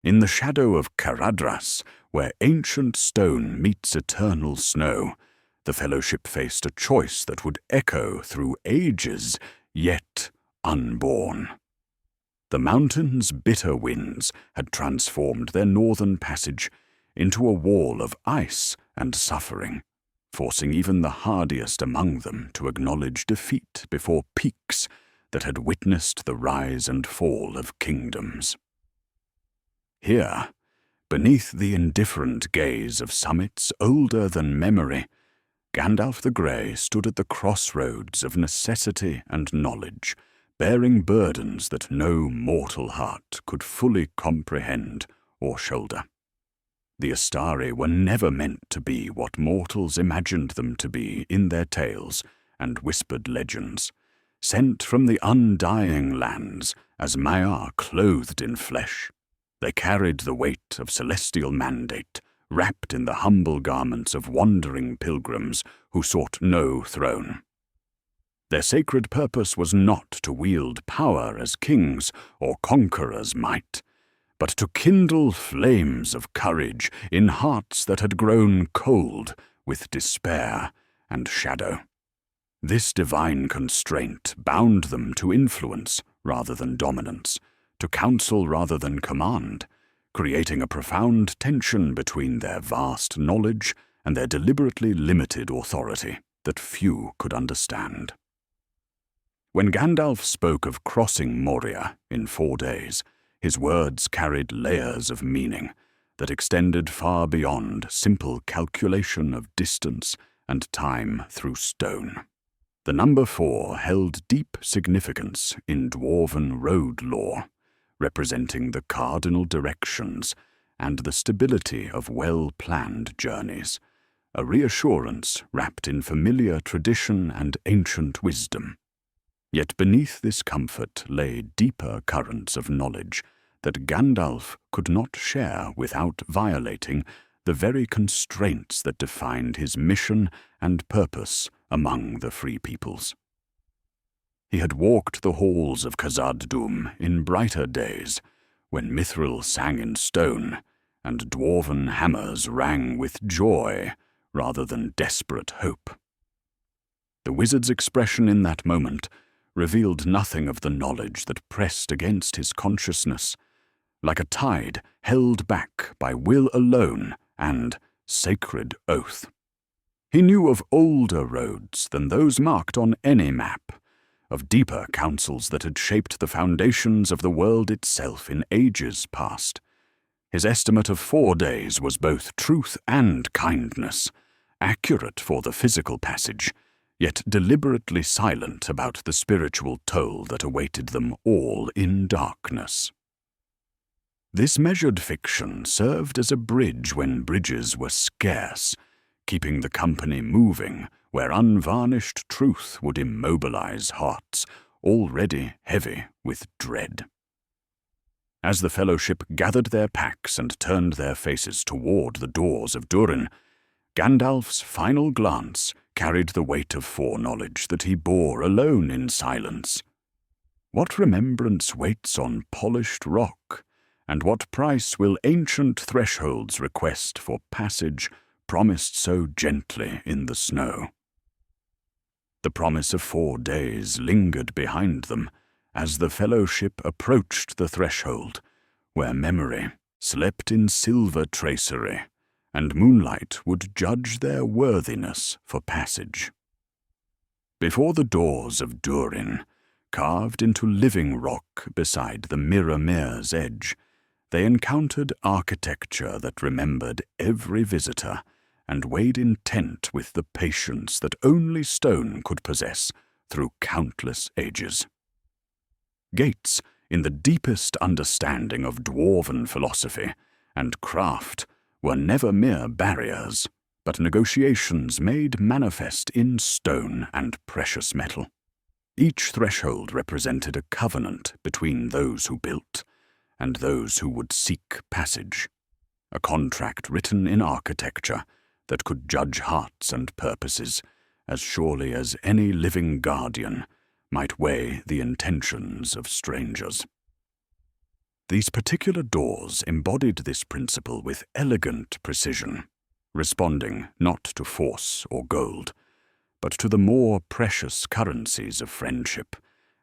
In the shadow of Caradhras, where ancient stone meets eternal snow, the Fellowship faced a choice that would echo through ages, yet unborn. The mountain's bitter winds had transformed their northern passage into a wall of ice and suffering, forcing even the hardiest among them to acknowledge defeat before peaks that had witnessed the rise and fall of kingdoms. Here, beneath the indifferent gaze of summits older than memory, Gandalf the Grey stood at the crossroads of necessity and knowledge, bearing burdens that no mortal heart could fully comprehend or shoulder. The Astari were never meant to be what mortals imagined them to be in their tales and whispered legends, sent from the undying lands as Maiar clothed in flesh. They carried the weight of celestial mandate, wrapped in the humble garments of wandering pilgrims who sought no throne. Their sacred purpose was not to wield power as kings or conquerors might, but to kindle flames of courage in hearts that had grown cold with despair and shadow. This divine constraint bound them to influence rather than dominance, to counsel rather than command, creating a profound tension between their vast knowledge and their deliberately limited authority that few could understand. When Gandalf spoke of crossing Moria in 4 days, his words carried layers of meaning that extended far beyond simple calculation of distance and time through stone. The number 4 held deep significance in dwarven road lore, representing the cardinal directions and the stability of well-planned journeys, a reassurance wrapped in familiar tradition and ancient wisdom. Yet beneath this comfort lay deeper currents of knowledge that Gandalf could not share without violating the very constraints that defined his mission and purpose among the free peoples. He had walked the halls of Khazad-dûm in brighter days, when mithril sang in stone and dwarven hammers rang with joy rather than desperate hope. The wizard's expression in that moment revealed nothing of the knowledge that pressed against his consciousness, like a tide held back by will alone and sacred oath. He knew of older roads than those marked on any map, of deeper counsels that had shaped the foundations of the world itself in ages past. His estimate of 4 days was both truth and kindness, accurate for the physical passage, yet deliberately silent about the spiritual toll that awaited them all in darkness. This measured fiction served as a bridge when bridges were scarce, keeping the company moving where unvarnished truth would immobilize hearts already heavy with dread. As the Fellowship gathered their packs and turned their faces toward the doors of Durin, Gandalf's final glance carried the weight of foreknowledge that he bore alone in silence. What remembrance waits on polished rock, and what price will ancient thresholds request for passage promised so gently in the snow? The promise of 4 days lingered behind them as the Fellowship approached the threshold, where memory slept in silver tracery, and moonlight would judge their worthiness for passage. Before the doors of Durin, carved into living rock beside the Mirrormere's edge, they encountered architecture that remembered every visitor and weighed intent with the patience that only stone could possess through countless ages. Gates, in the deepest understanding of dwarven philosophy and craft, were never mere barriers, but negotiations made manifest in stone and precious metal. Each threshold represented a covenant between those who built and those who would seek passage, a contract written in architecture that could judge hearts and purposes as surely as any living guardian might weigh the intentions of strangers. These particular doors embodied this principle with elegant precision, responding not to force or gold, but to the more precious currencies of friendship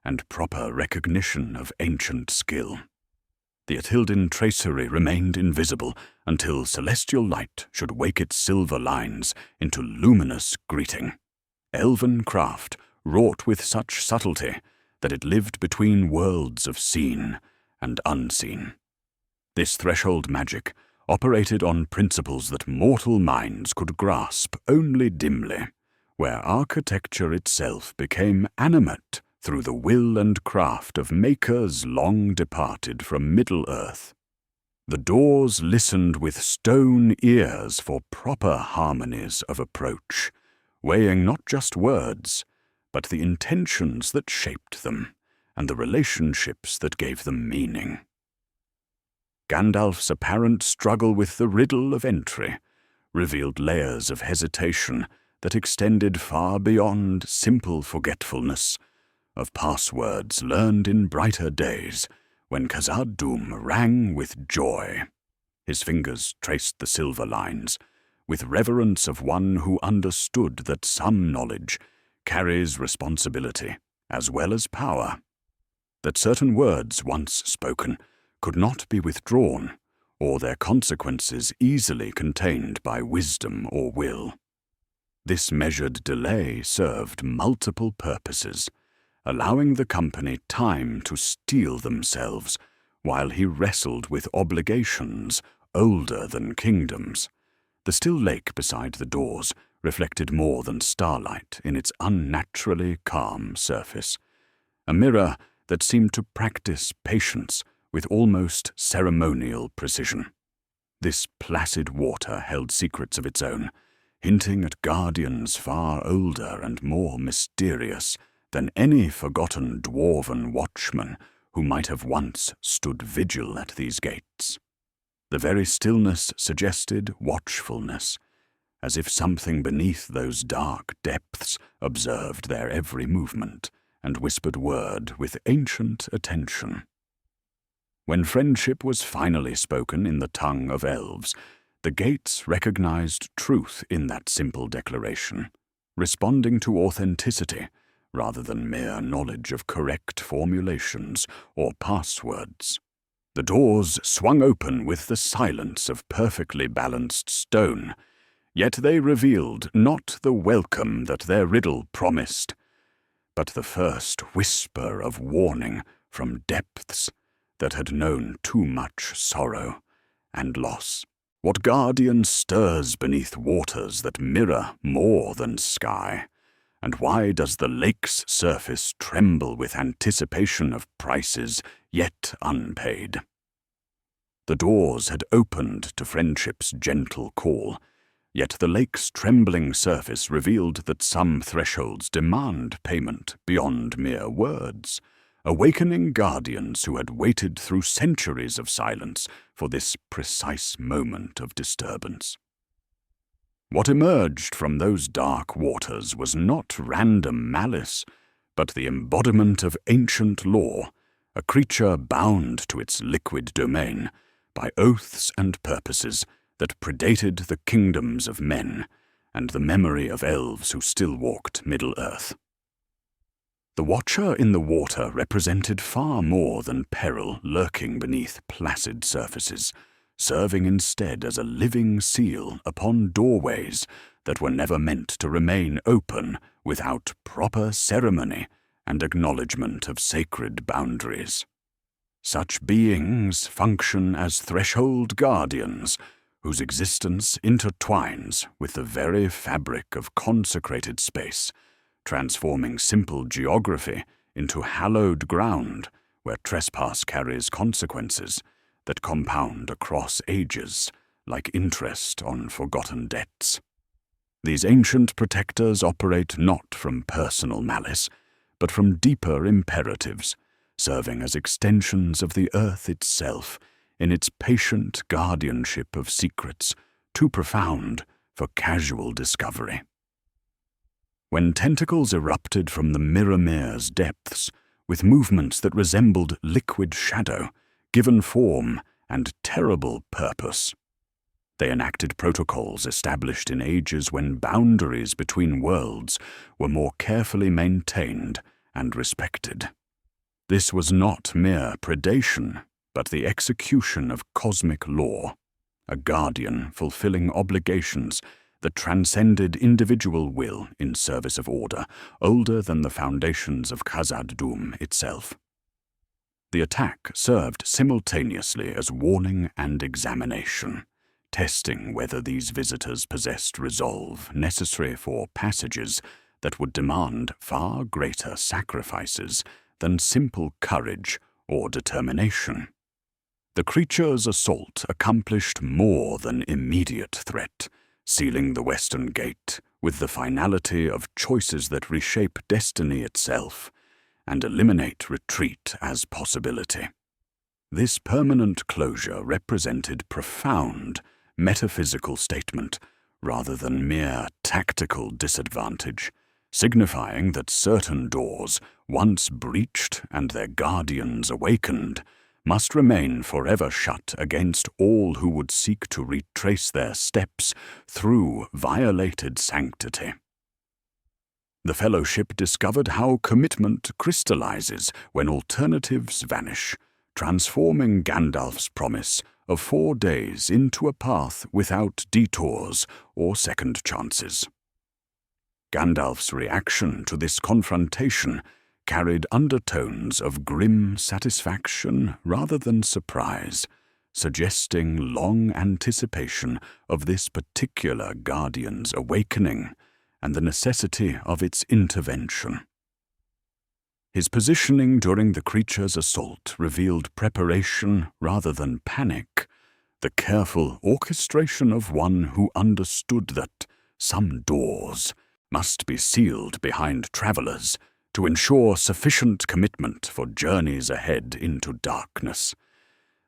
and proper recognition of ancient skill. The Athildin tracery remained invisible until celestial light should wake its silver lines into luminous greeting. Elven craft wrought with such subtlety that it lived between worlds of seen and unseen. This threshold magic operated on principles that mortal minds could grasp only dimly, where architecture itself became animate through the will and craft of makers long departed from Middle-earth. The doors listened with stone ears for proper harmonies of approach, weighing not just words, but the intentions that shaped them and the relationships that gave them meaning. Gandalf's apparent struggle with the riddle of entry revealed layers of hesitation that extended far beyond simple forgetfulness of passwords learned in brighter days when Khazad-dûm rang with joy. His fingers traced the silver lines with reverence of one who understood that some knowledge carries responsibility as well as power, that certain words once spoken could not be withdrawn, or their consequences easily contained by wisdom or will. This measured delay served multiple purposes, allowing the company time to steel themselves while he wrestled with obligations older than kingdoms. The still lake beside the doors reflected more than starlight in its unnaturally calm surface, a mirror that seemed to practice patience with almost ceremonial precision. This placid water held secrets of its own, hinting at guardians far older and more mysterious than any forgotten dwarven watchman who might have once stood vigil at these gates. The very stillness suggested watchfulness, as if something beneath those dark depths observed their every movement and whispered word with ancient attention. When friendship was finally spoken in the tongue of elves, the gates recognized truth in that simple declaration, responding to authenticity rather than mere knowledge of correct formulations or passwords. The doors swung open with the silence of perfectly balanced stone, yet they revealed not the welcome that their riddle promised, but the first whisper of warning from depths that had known too much sorrow and loss. What guardian stirs beneath waters that mirror more than sky? And why does the lake's surface tremble with anticipation of prices yet unpaid? The doors had opened to friendship's gentle call, yet the lake's trembling surface revealed that some thresholds demand payment beyond mere words, awakening guardians who had waited through centuries of silence for this precise moment of disturbance. What emerged from those dark waters was not random malice, but the embodiment of ancient law, a creature bound to its liquid domain by oaths and purposes that predated the kingdoms of men and the memory of elves who still walked Middle-earth. The watcher in the water represented far more than peril lurking beneath placid surfaces, serving instead as a living seal upon doorways that were never meant to remain open without proper ceremony and acknowledgement of sacred boundaries. Such beings function as threshold guardians, whose existence intertwines with the very fabric of consecrated space, transforming simple geography into hallowed ground where trespass carries consequences that compound across ages like interest on forgotten debts. These ancient protectors operate not from personal malice, but from deeper imperatives, serving as extensions of the earth itself in its patient guardianship of secrets too profound for casual discovery. When tentacles erupted from the Mirrormere's depths, with movements that resembled liquid shadow, given form, and terrible purpose. They enacted protocols established in ages when boundaries between worlds were more carefully maintained and respected. This was not mere predation, but the execution of cosmic law, a guardian fulfilling obligations that transcended individual will in service of order, older than the foundations of Khazad-dûm itself. The attack served simultaneously as warning and examination, testing whether these visitors possessed resolve necessary for passages that would demand far greater sacrifices than simple courage or determination. The creature's assault accomplished more than immediate threat, sealing the Western Gate with the finality of choices that reshape destiny itself and eliminate retreat as possibility. This permanent closure represented profound metaphysical statement rather than mere tactical disadvantage, signifying that certain doors, once breached and their guardians awakened, must remain forever shut against all who would seek to retrace their steps through violated sanctity. The Fellowship discovered how commitment crystallizes when alternatives vanish, transforming Gandalf's promise of 4 days into a path without detours or second chances. Gandalf's reaction to this confrontation carried undertones of grim satisfaction rather than surprise, suggesting long anticipation of this particular guardian's awakening and the necessity of its intervention. His positioning during the creature's assault revealed preparation rather than panic, the careful orchestration of one who understood that some doors must be sealed behind travelers to ensure sufficient commitment for journeys ahead into darkness.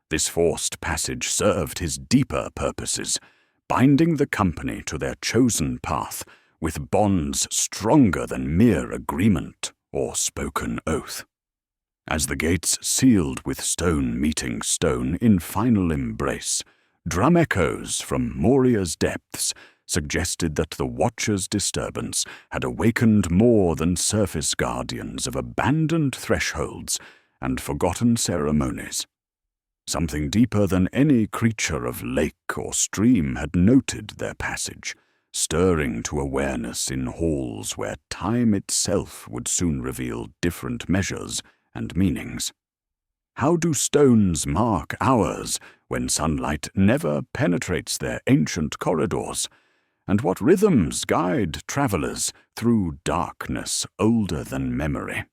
This forced passage served his deeper purposes, binding the company to their chosen path with bonds stronger than mere agreement or spoken oath. As the gates sealed with stone meeting stone in final embrace, drum echoes from Moria's depths suggested that the Watcher's disturbance had awakened more than surface guardians of abandoned thresholds and forgotten ceremonies. Something deeper than any creature of lake or stream had noted their passage, stirring to awareness in halls where time itself would soon reveal different measures and meanings. How do stones mark hours when sunlight never penetrates their ancient corridors? And what rhythms guide travelers through darkness older than memory?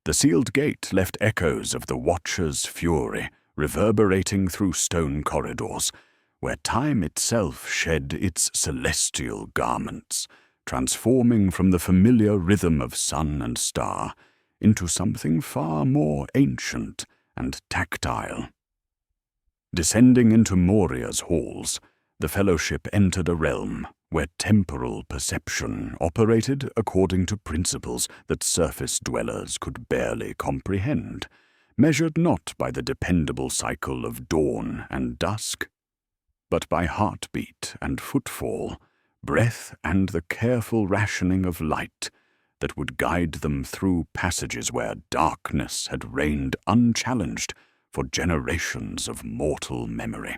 The sealed gate left echoes of the Watcher's fury reverberating through stone corridors, where time itself shed its celestial garments, transforming from the familiar rhythm of sun and star into something far more ancient and tactile. Descending into Moria's halls, the Fellowship entered a realm where temporal perception operated according to principles that surface dwellers could barely comprehend, measured not by the dependable cycle of dawn and dusk, but by heartbeat and footfall, breath and the careful rationing of light that would guide them through passages where darkness had reigned unchallenged for generations of mortal memory.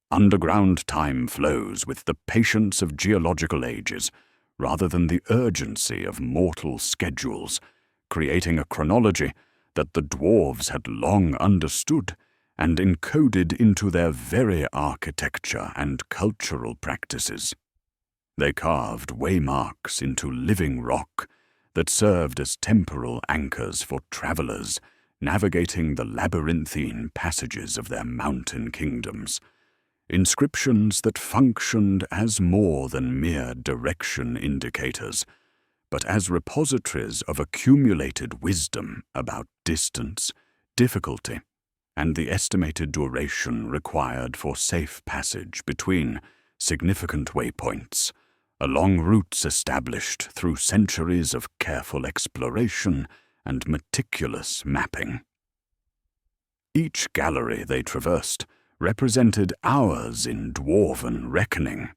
Underground time flows with the patience of geological ages, rather than the urgency of mortal schedules, creating a chronology that the dwarves had long understood and encoded into their very architecture and cultural practices. They carved waymarks into living rock that served as temporal anchors for travelers navigating the labyrinthine passages of their mountain kingdoms, inscriptions that functioned as more than mere direction indicators, but as repositories of accumulated wisdom about distance, difficulty, and the estimated duration required for safe passage between significant waypoints, along routes established through centuries of careful exploration and meticulous mapping. Each gallery they traversed represented hours in dwarven reckoning,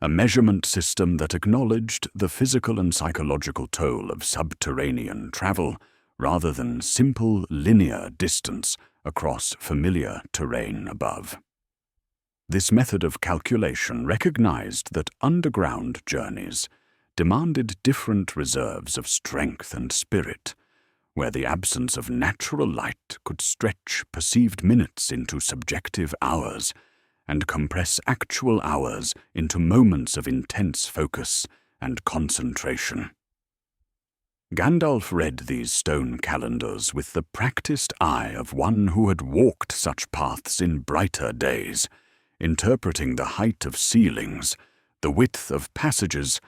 a measurement system that acknowledged the physical and psychological toll of subterranean travel rather than simple linear distance across familiar terrain above. This method of calculation recognized that underground journeys demanded different reserves of strength and spirit, where the absence of natural light could stretch perceived minutes into subjective hours and compress actual hours into moments of intense focus and concentration. Gandalf read these stone calendars with the practiced eye of one who had walked such paths in brighter days, interpreting the height of ceilings, the width of passages,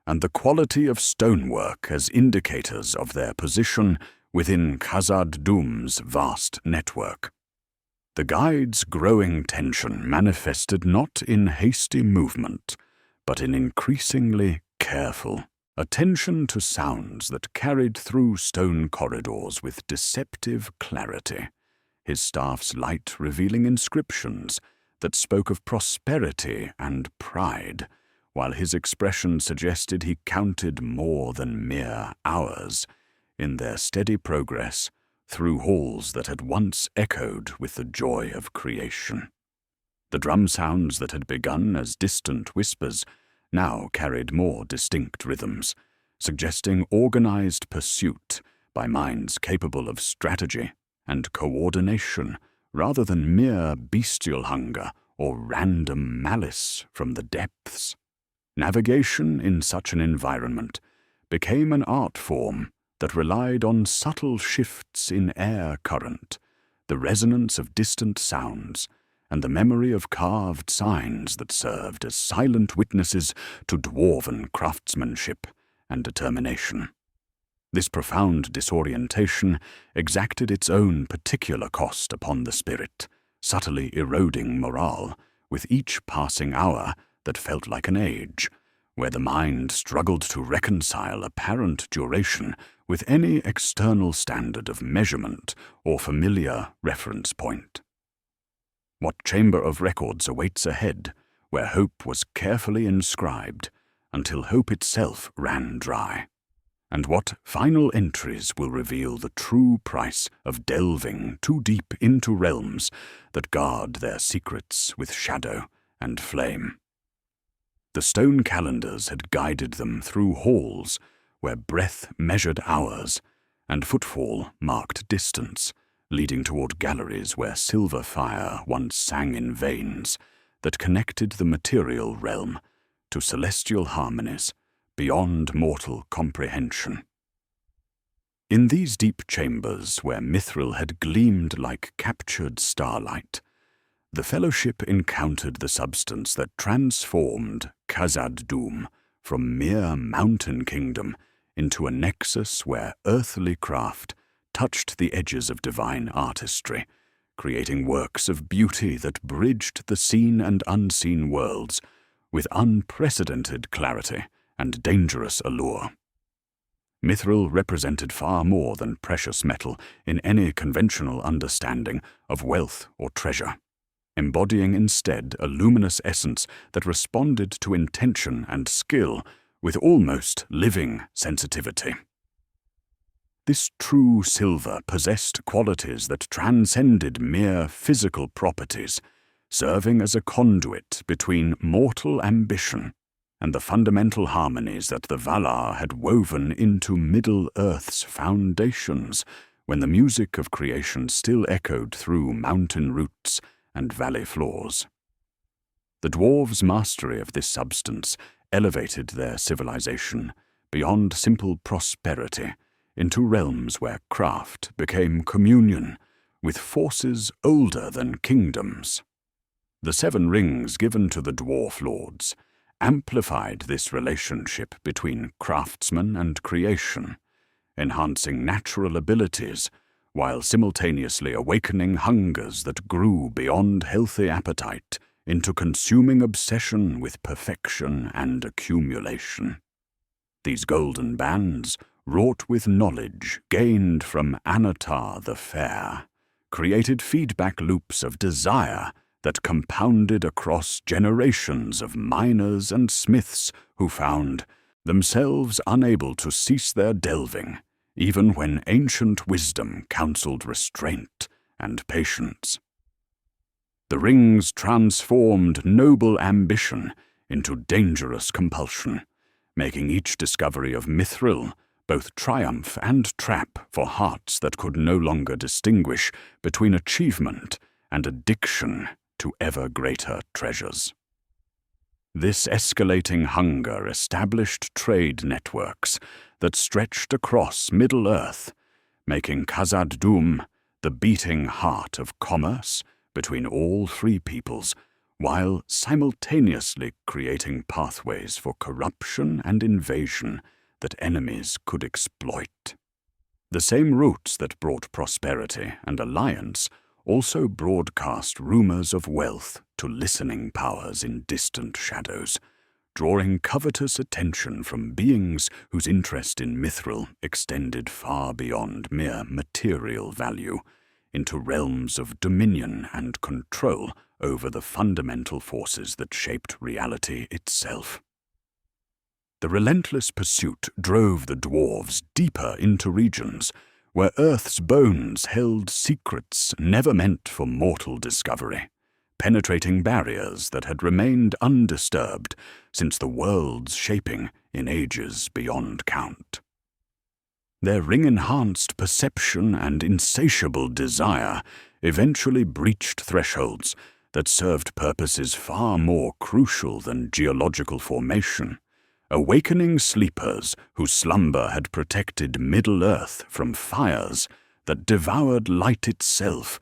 and the quality of stonework as indicators of their position within Khazad-dûm's vast network. The guide's growing tension manifested not in hasty movement, but in increasingly careful attention to sounds that carried through stone corridors with deceptive clarity, his staff's light revealing inscriptions that spoke of prosperity and pride, while his expression suggested he counted more than mere hours in their steady progress through halls that had once echoed with the joy of creation. The drum sounds that had begun as distant whispers now carried more distinct rhythms, suggesting organized pursuit by minds capable of strategy and coordination rather than mere bestial hunger or random malice from the depths. Navigation in such an environment became an art form that relied on subtle shifts in air current, the resonance of distant sounds, and the memory of carved signs that served as silent witnesses to dwarven craftsmanship and determination. This profound disorientation exacted its own particular cost upon the spirit, subtly eroding morale with each passing hour that felt like an age, where the mind struggled to reconcile apparent duration with any external standard of measurement or familiar reference point. What chamber of records awaits ahead, where hope was carefully inscribed until hope itself ran dry? And what final entries will reveal the true price of delving too deep into realms that guard their secrets with shadow and flame? The stone calendars had guided them through halls where breath measured hours and footfall marked distance, leading toward galleries where silver fire once sang in veins that connected the material realm to celestial harmonies beyond mortal comprehension. In these deep chambers where mithril had gleamed like captured starlight, the Fellowship encountered the substance that transformed Khazad-dûm from mere mountain kingdom into a nexus where earthly craft touched the edges of divine artistry, creating works of beauty that bridged the seen and unseen worlds with unprecedented clarity and dangerous allure. Mithril represented far more than precious metal in any conventional understanding of wealth or treasure, embodying instead a luminous essence that responded to intention and skill with almost living sensitivity. This true silver possessed qualities that transcended mere physical properties, serving as a conduit between mortal ambition and the fundamental harmonies that the Valar had woven into Middle-earth's foundations when the music of creation still echoed through mountain roots and valley floors. The dwarves' mastery of this substance elevated their civilization beyond simple prosperity into realms where craft became communion with forces older than kingdoms. The 7 rings given to the dwarf lords amplified this relationship between craftsman and creation, enhancing natural abilities while simultaneously awakening hungers that grew beyond healthy appetite into consuming obsession with perfection and accumulation. These golden bands, wrought with knowledge gained from Anatar the Fair, created feedback loops of desire that compounded across generations of miners and smiths who found themselves unable to cease their delving, even when ancient wisdom counseled restraint and patience. The rings transformed noble ambition into dangerous compulsion, making each discovery of mithril both triumph and trap for hearts that could no longer distinguish between achievement and addiction to ever greater treasures. This escalating hunger established trade networks that stretched across Middle-earth, making Khazad-dûm the beating heart of commerce between all three peoples, while simultaneously creating pathways for corruption and invasion that enemies could exploit. The same routes that brought prosperity and alliance also broadcast rumors of wealth to listening powers in distant shadows, drawing covetous attention from beings whose interest in mithril extended far beyond mere material value, into realms of dominion and control over the fundamental forces that shaped reality itself. The relentless pursuit drove the dwarves deeper into regions where Earth's bones held secrets never meant for mortal discovery, penetrating barriers that had remained undisturbed since the world's shaping in ages beyond count. Their ring-enhanced perception and insatiable desire eventually breached thresholds that served purposes far more crucial than geological formation, awakening sleepers whose slumber had protected Middle-earth from fires that devoured light itself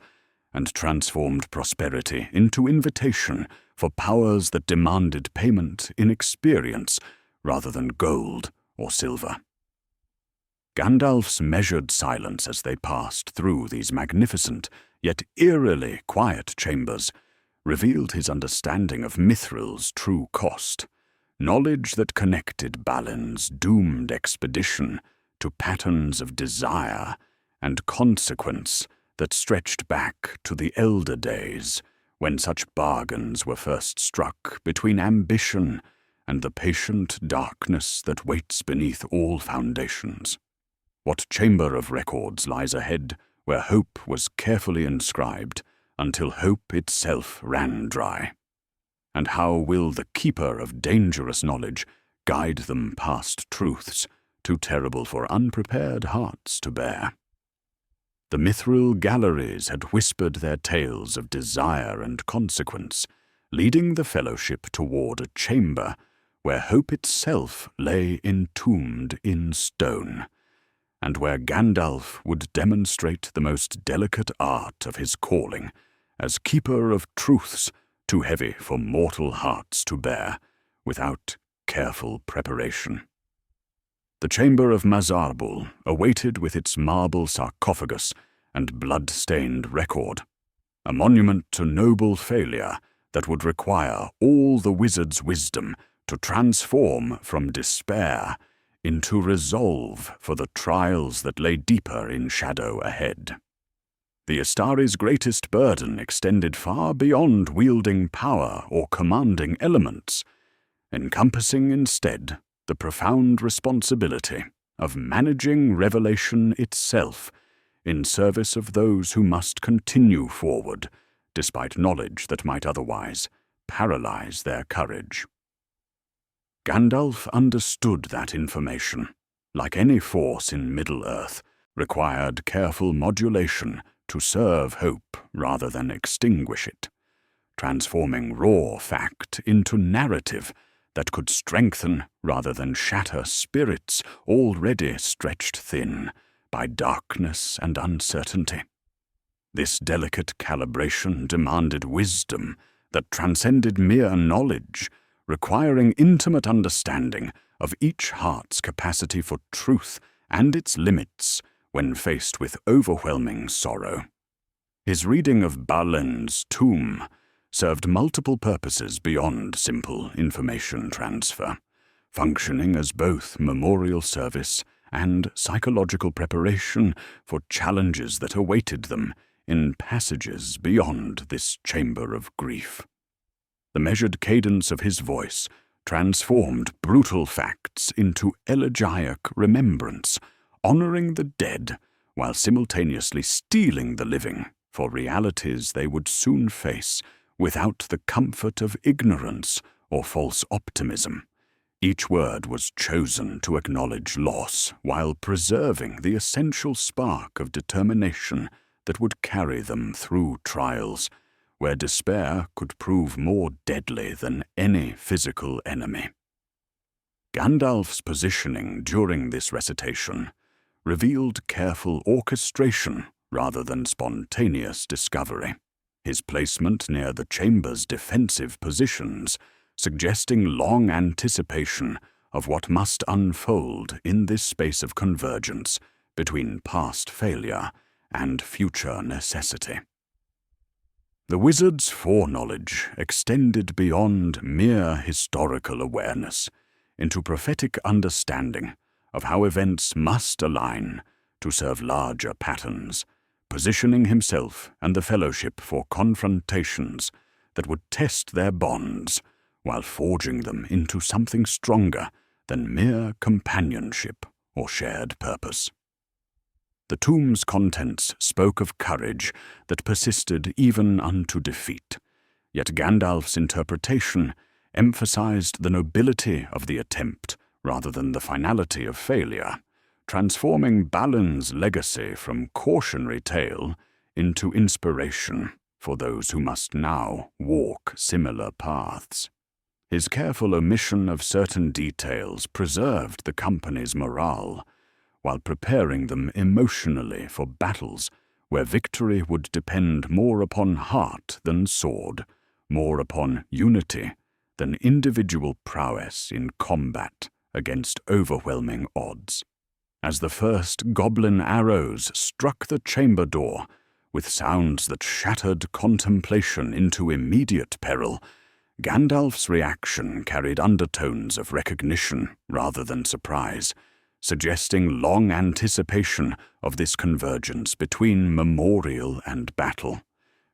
and transformed prosperity into invitation for powers that demanded payment in experience rather than gold or silver. Gandalf's measured silence as they passed through these magnificent, yet eerily quiet chambers, revealed his understanding of Mithril's true cost, knowledge that connected Balin's doomed expedition to patterns of desire and consequence that stretched back to the elder days when such bargains were first struck between ambition and the patient darkness that waits beneath all foundations. What chamber of records lies ahead where hope was carefully inscribed until hope itself ran dry? And how will the keeper of dangerous knowledge guide them past truths too terrible for unprepared hearts to bear? The mithril galleries had whispered their tales of desire and consequence, leading the fellowship toward a chamber where hope itself lay entombed in stone, and where Gandalf would demonstrate the most delicate art of his calling as keeper of truths too heavy for mortal hearts to bear without careful preparation. The chamber of Mazarbul awaited with its marble sarcophagus and blood-stained record, a monument to noble failure that would require all the wizard's wisdom to transform from despair into resolve for the trials that lay deeper in shadow ahead. The Astari's greatest burden extended far beyond wielding power or commanding elements, encompassing instead the profound responsibility of managing revelation itself in service of those who must continue forward, despite knowledge that might otherwise paralyze their courage. Gandalf understood that information, like any force in Middle-earth, required careful modulation to serve hope rather than extinguish it, transforming raw fact into narrative that could strengthen rather than shatter spirits already stretched thin by darkness and uncertainty. This delicate calibration demanded wisdom that transcended mere knowledge, requiring intimate understanding of each heart's capacity for truth and its limits when faced with overwhelming sorrow. His reading of Balin's tomb served multiple purposes beyond simple information transfer, functioning as both memorial service and psychological preparation for challenges that awaited them in passages beyond this chamber of grief. The measured cadence of his voice transformed brutal facts into elegiac remembrance, honoring the dead while simultaneously steeling the living for realities they would soon face without the comfort of ignorance or false optimism. Each word was chosen to acknowledge loss while preserving the essential spark of determination that would carry them through trials, where despair could prove more deadly than any physical enemy. Gandalf's positioning during this recitation revealed careful orchestration rather than spontaneous discovery. His placement near the chamber's defensive positions suggesting long anticipation of what must unfold in this space of convergence between past failure and future necessity. The wizard's foreknowledge extended beyond mere historical awareness into prophetic understanding of how events must align to serve larger patterns, positioning himself and the Fellowship for confrontations that would test their bonds while forging them into something stronger than mere companionship or shared purpose. The tomb's contents spoke of courage that persisted even unto defeat, yet Gandalf's interpretation emphasized the nobility of the attempt rather than the finality of failure, transforming Balin's legacy from cautionary tale into inspiration for those who must now walk similar paths. His careful omission of certain details preserved the company's morale, while preparing them emotionally for battles where victory would depend more upon heart than sword, more upon unity than individual prowess in combat against overwhelming odds. As the first goblin arrows struck the chamber door, with sounds that shattered contemplation into immediate peril, Gandalf's reaction carried undertones of recognition rather than surprise, suggesting long anticipation of this convergence between memorial and battle,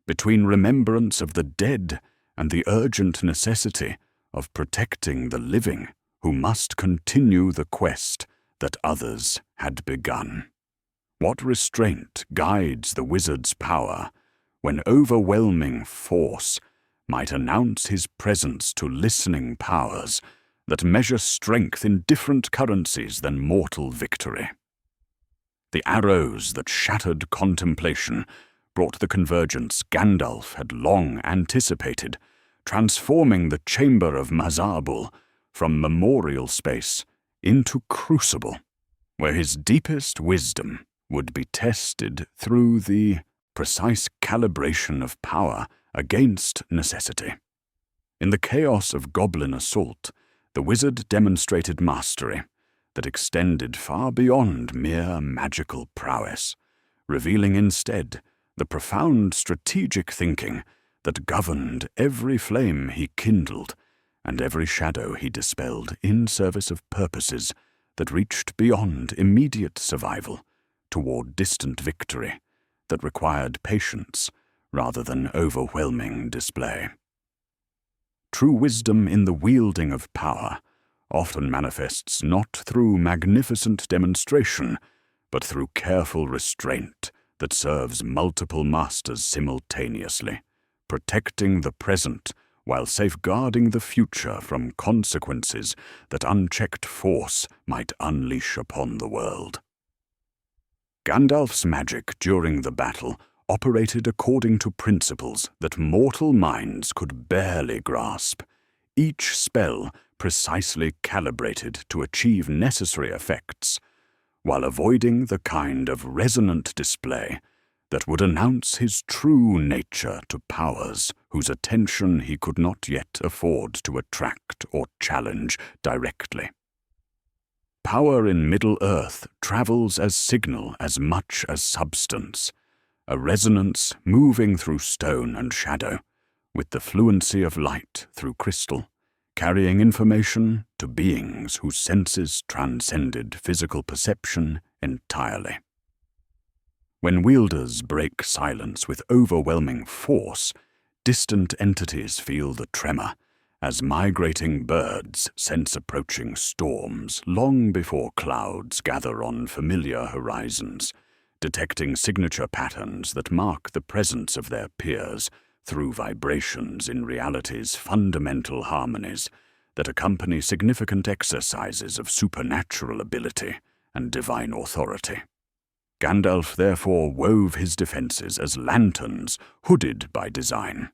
between remembrance of the dead and the urgent necessity of protecting the living who must continue the quest that others had begun. What restraint guides the wizard's power when overwhelming force might announce his presence to listening powers that measure strength in different currencies than mortal victory? The arrows that shattered contemplation brought the convergence Gandalf had long anticipated, transforming the chamber of Mazarbul from memorial space into crucible, where his deepest wisdom would be tested through the precise calibration of power against necessity. In the chaos of goblin assault, the wizard demonstrated mastery that extended far beyond mere magical prowess, revealing instead the profound strategic thinking that governed every flame he kindled and every shadow he dispelled in service of purposes that reached beyond immediate survival toward distant victory that required patience rather than overwhelming display. True wisdom in the wielding of power often manifests not through magnificent demonstration, but through careful restraint that serves multiple masters simultaneously, protecting the present while safeguarding the future from consequences that unchecked force might unleash upon the world. Gandalf's magic during the battle operated according to principles that mortal minds could barely grasp, each spell precisely calibrated to achieve necessary effects, while avoiding the kind of resonant display that would announce his true nature to powers whose attention he could not yet afford to attract or challenge directly. Power in Middle-earth travels as signal as much as substance, a resonance moving through stone and shadow, with the fluency of light through crystal, carrying information to beings whose senses transcended physical perception entirely. When wielders break silence with overwhelming force, distant entities feel the tremor, as migrating birds sense approaching storms long before clouds gather on familiar horizons, detecting signature patterns that mark the presence of their peers through vibrations in reality's fundamental harmonies that accompany significant exercises of supernatural ability and divine authority. Gandalf therefore wove his defenses as lanterns hooded by design,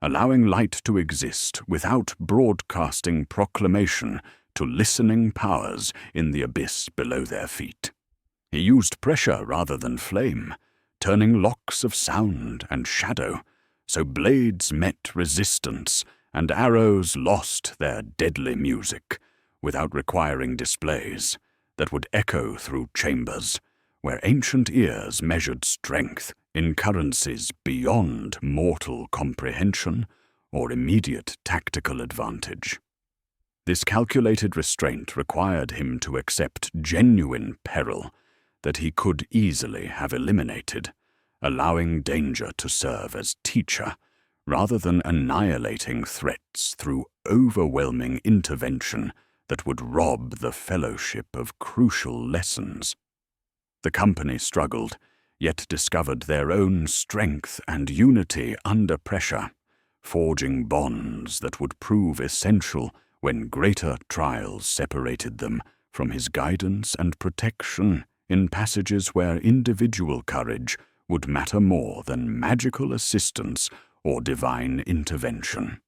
allowing light to exist without broadcasting proclamation to listening powers in the abyss below their feet. He used pressure rather than flame, turning locks of sound and shadow, so blades met resistance and arrows lost their deadly music, without requiring displays that would echo through chambers where ancient ears measured strength in currencies beyond mortal comprehension or immediate tactical advantage. This calculated restraint required him to accept genuine peril that he could easily have eliminated, allowing danger to serve as teacher rather than annihilating threats through overwhelming intervention that would rob the Fellowship of crucial lessons. The company struggled, yet discovered their own strength and unity under pressure, forging bonds that would prove essential when greater trials separated them from his guidance and protection in passages where individual courage would matter more than magical assistance or divine intervention.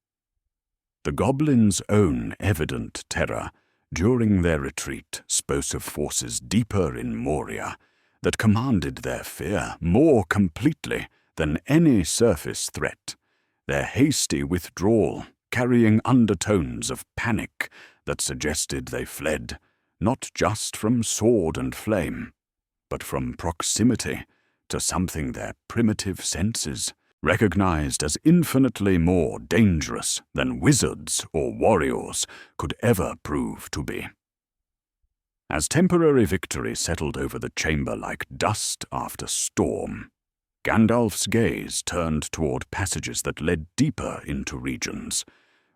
The goblins' own evident terror during their retreat spoke of forces deeper in Moria that commanded their fear more completely than any surface threat, their hasty withdrawal carrying undertones of panic that suggested they fled not just from sword and flame, but from proximity to something their primitive senses recognized as infinitely more dangerous than wizards or warriors could ever prove to be. As temporary victory settled over the chamber like dust after storm, Gandalf's gaze turned toward passages that led deeper into regions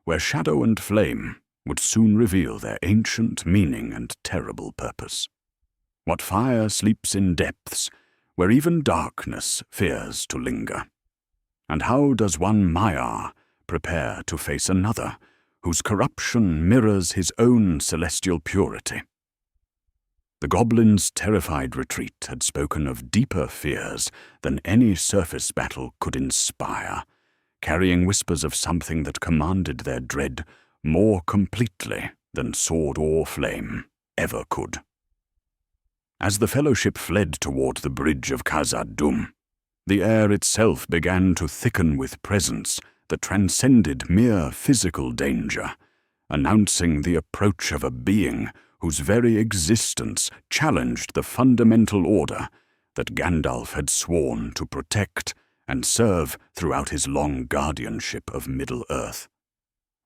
where shadow and flame would soon reveal their ancient meaning and terrible purpose. What fire sleeps in depths where even darkness fears to linger? And how does one Maiar prepare to face another whose corruption mirrors his own celestial purity? The goblins' terrified retreat had spoken of deeper fears than any surface battle could inspire, carrying whispers of something that commanded their dread more completely than sword or flame ever could. As the Fellowship fled toward the bridge of Khazad-dûm, the air itself began to thicken with presence that transcended mere physical danger, announcing the approach of a being whose very existence challenged the fundamental order that Gandalf had sworn to protect and serve throughout his long guardianship of Middle-earth.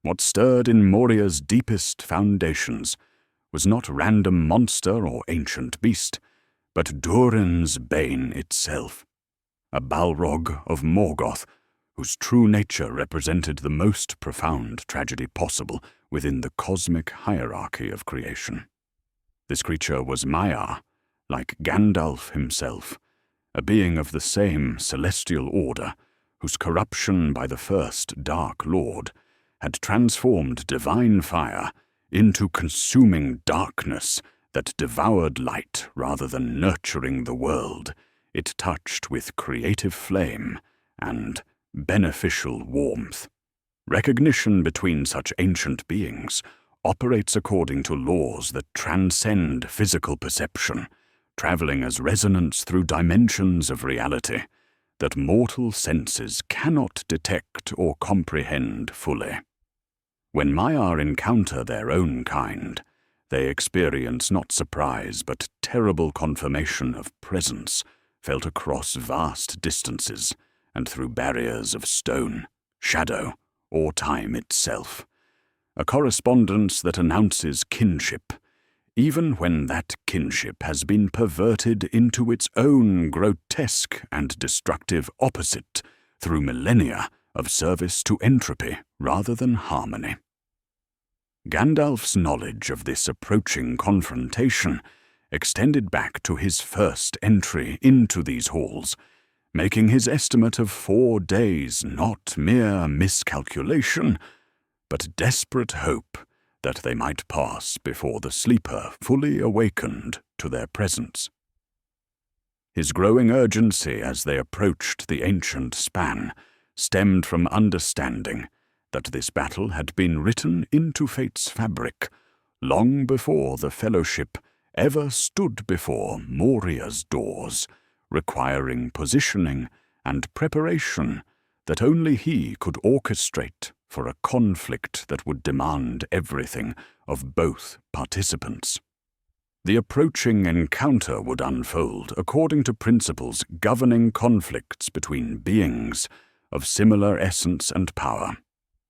What stirred in Moria's deepest foundations was not random monster or ancient beast, but Durin's Bane itself, a Balrog of Morgoth, whose true nature represented the most profound tragedy possible within the cosmic hierarchy of creation. This creature was Maiar, like Gandalf himself, a being of the same celestial order, whose corruption by the first Dark Lord had transformed divine fire into consuming darkness that devoured light rather than nurturing the world it touched with creative flame and beneficial warmth. Recognition between such ancient beings operates according to laws that transcend physical perception, traveling as resonance through dimensions of reality that mortal senses cannot detect or comprehend fully. When Maiar encounter their own kind, they experience not surprise but terrible confirmation of presence felt across vast distances and through barriers of stone, shadow, or time itself. A correspondence that announces kinship, even when that kinship has been perverted into its own grotesque and destructive opposite through millennia of service to entropy rather than harmony. Gandalf's knowledge of this approaching confrontation extended back to his first entry into these halls, making his estimate of 4 days not mere miscalculation, but desperate hope that they might pass before the sleeper fully awakened to their presence. His growing urgency as they approached the ancient span stemmed from understanding that this battle had been written into fate's fabric long before the Fellowship ever stood before Moria's doors, requiring positioning and preparation that only he could orchestrate for a conflict that would demand everything of both participants. The approaching encounter would unfold according to principles governing conflicts between beings of similar essence and power,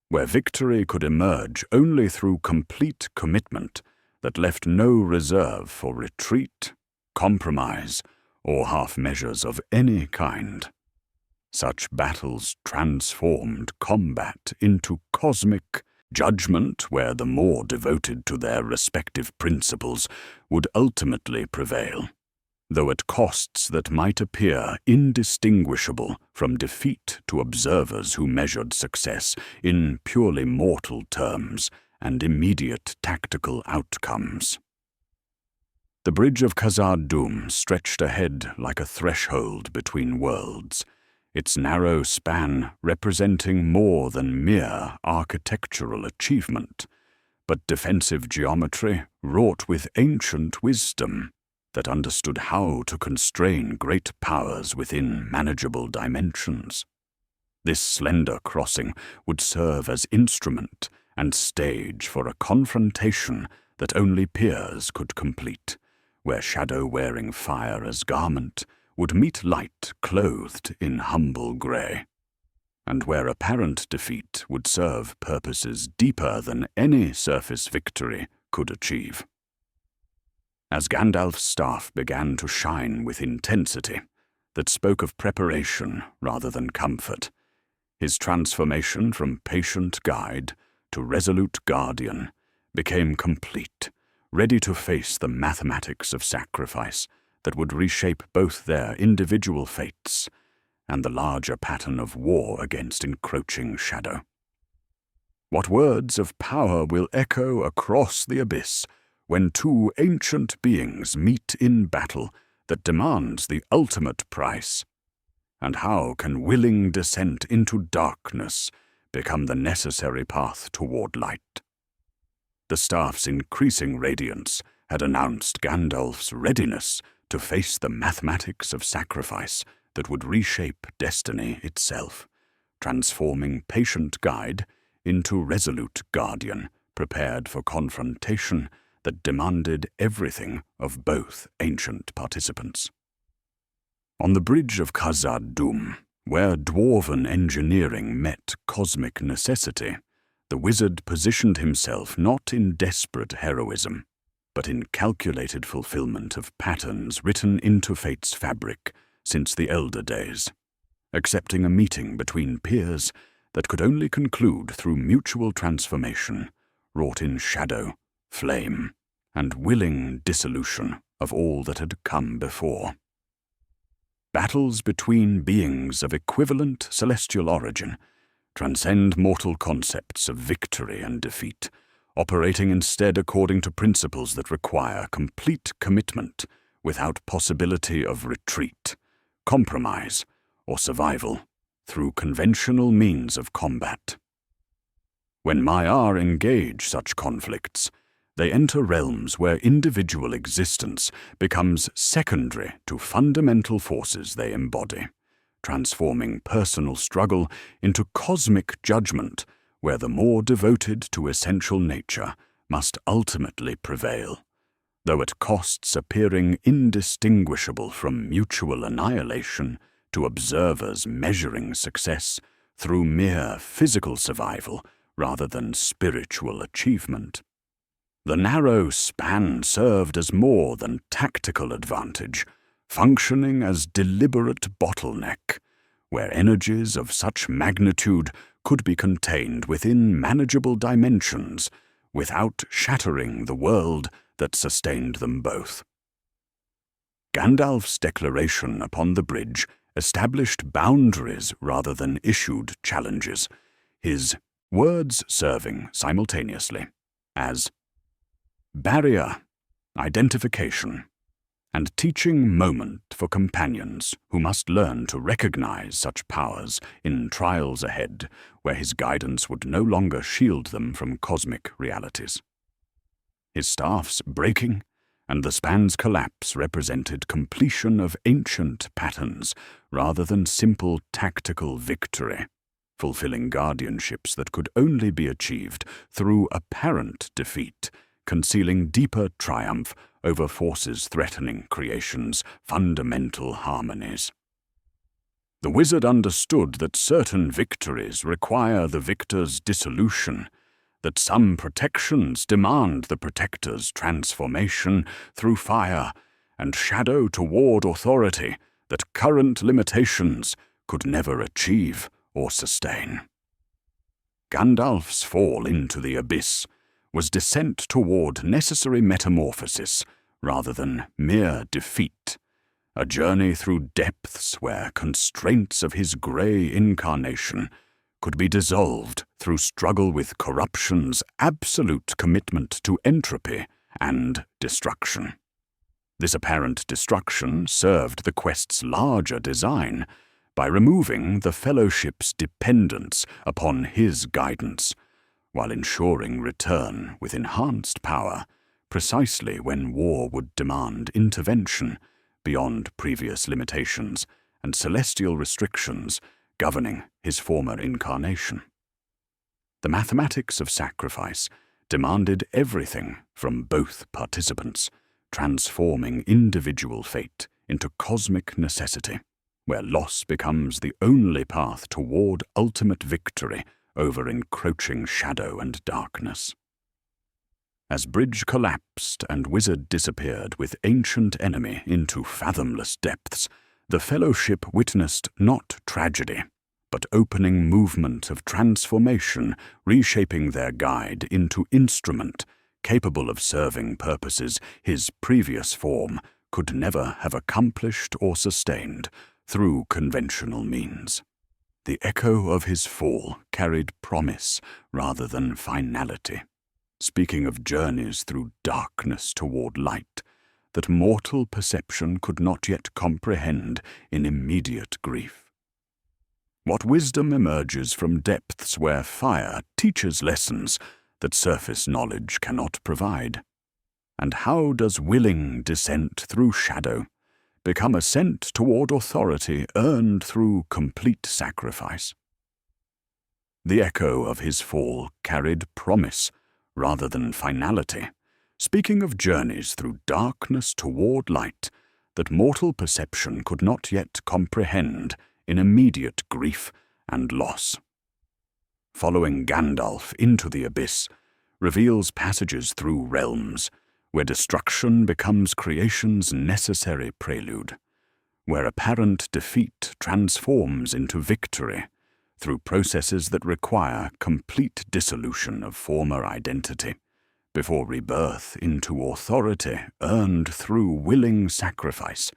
where victory could emerge only through complete commitment that left no reserve for retreat, compromise, or half measures of any kind. Such battles transformed combat into cosmic judgment, where the more devoted to their respective principles would ultimately prevail, though at costs that might appear indistinguishable from defeat to observers who measured success in purely mortal terms and immediate tactical outcomes. The bridge of Khazad-dûm stretched ahead like a threshold between worlds, its narrow span representing more than mere architectural achievement, but defensive geometry wrought with ancient wisdom that understood how to constrain great powers within manageable dimensions. This slender crossing would serve as instrument and stage for a confrontation that only peers could complete, where shadow wearing fire as garment would meet light clothed in humble grey, and where apparent defeat would serve purposes deeper than any surface victory could achieve. As Gandalf's staff began to shine with intensity that spoke of preparation rather than comfort, his transformation from patient guide to resolute guardian became complete, ready to face the mathematics of sacrifice that would reshape both their individual fates and the larger pattern of war against encroaching shadow. What words of power will echo across the abyss when 2 ancient beings meet in battle that demands the ultimate price? And how can willing descent into darkness become the necessary path toward light? The staff's increasing radiance had announced Gandalf's readiness to face the mathematics of sacrifice that would reshape destiny itself, transforming patient guide into resolute guardian, prepared for confrontation that demanded everything of both ancient participants. On the bridge of Khazad-dûm, where dwarven engineering met cosmic necessity, the wizard positioned himself not in desperate heroism, but in calculated fulfillment of patterns written into fate's fabric since the elder days, accepting a meeting between peers that could only conclude through mutual transformation, wrought in shadow, flame, and willing dissolution of all that had come before. Battles between beings of equivalent celestial origin transcend mortal concepts of victory and defeat, operating instead according to principles that require complete commitment without possibility of retreat, compromise, or survival through conventional means of combat. When Maiar engage such conflicts, they enter realms where individual existence becomes secondary to fundamental forces they embody, transforming personal struggle into cosmic judgment, where the more devoted to essential nature must ultimately prevail, though at costs appearing indistinguishable from mutual annihilation to observers measuring success through mere physical survival rather than spiritual achievement. The narrow span served as more than tactical advantage, functioning as deliberate bottleneck, where energies of such magnitude could be contained within manageable dimensions without shattering the world that sustained them both. Gandalf's declaration upon the bridge established boundaries rather than issued challenges, his words serving simultaneously as barrier, identification, and teaching moment for companions who must learn to recognize such powers in trials ahead where his guidance would no longer shield them from cosmic realities. His staff's breaking and the span's collapse represented completion of ancient patterns rather than simple tactical victory, fulfilling guardianships that could only be achieved through apparent defeat, concealing deeper triumph over forces threatening creation's fundamental harmonies. The wizard understood that certain victories require the victor's dissolution, that some protections demand the protector's transformation through fire and shadow toward authority that current limitations could never achieve or sustain. Gandalf's fall into the abyss was descent toward necessary metamorphosis rather than mere defeat, a journey through depths where constraints of his grey incarnation could be dissolved through struggle with corruption's absolute commitment to entropy and destruction. This apparent destruction served the quest's larger design by removing the Fellowship's dependence upon his guidance, while ensuring return with enhanced power precisely when war would demand intervention beyond previous limitations and celestial restrictions governing his former incarnation. The mathematics of sacrifice demanded everything from both participants, transforming individual fate into cosmic necessity, where loss becomes the only path toward ultimate victory over encroaching shadow and darkness. As bridge collapsed and wizard disappeared with ancient enemy into fathomless depths, the Fellowship witnessed not tragedy, but opening movement of transformation, reshaping their guide into instrument capable of serving purposes his previous form could never have accomplished or sustained through conventional means. The echo of his fall carried promise rather than finality, speaking of journeys through darkness toward light that mortal perception could not yet comprehend in immediate grief. What wisdom emerges from depths where fire teaches lessons that surface knowledge cannot provide? And how does willing descent through shadow become ascent toward authority earned through complete sacrifice? The echo of his fall carried promise rather than finality, speaking of journeys through darkness toward light that mortal perception could not yet comprehend in immediate grief and loss. Following Gandalf into the abyss reveals passages through realms where destruction becomes creation's necessary prelude, where apparent defeat transforms into victory through processes that require complete dissolution of former identity, before rebirth into authority earned through willing sacrifice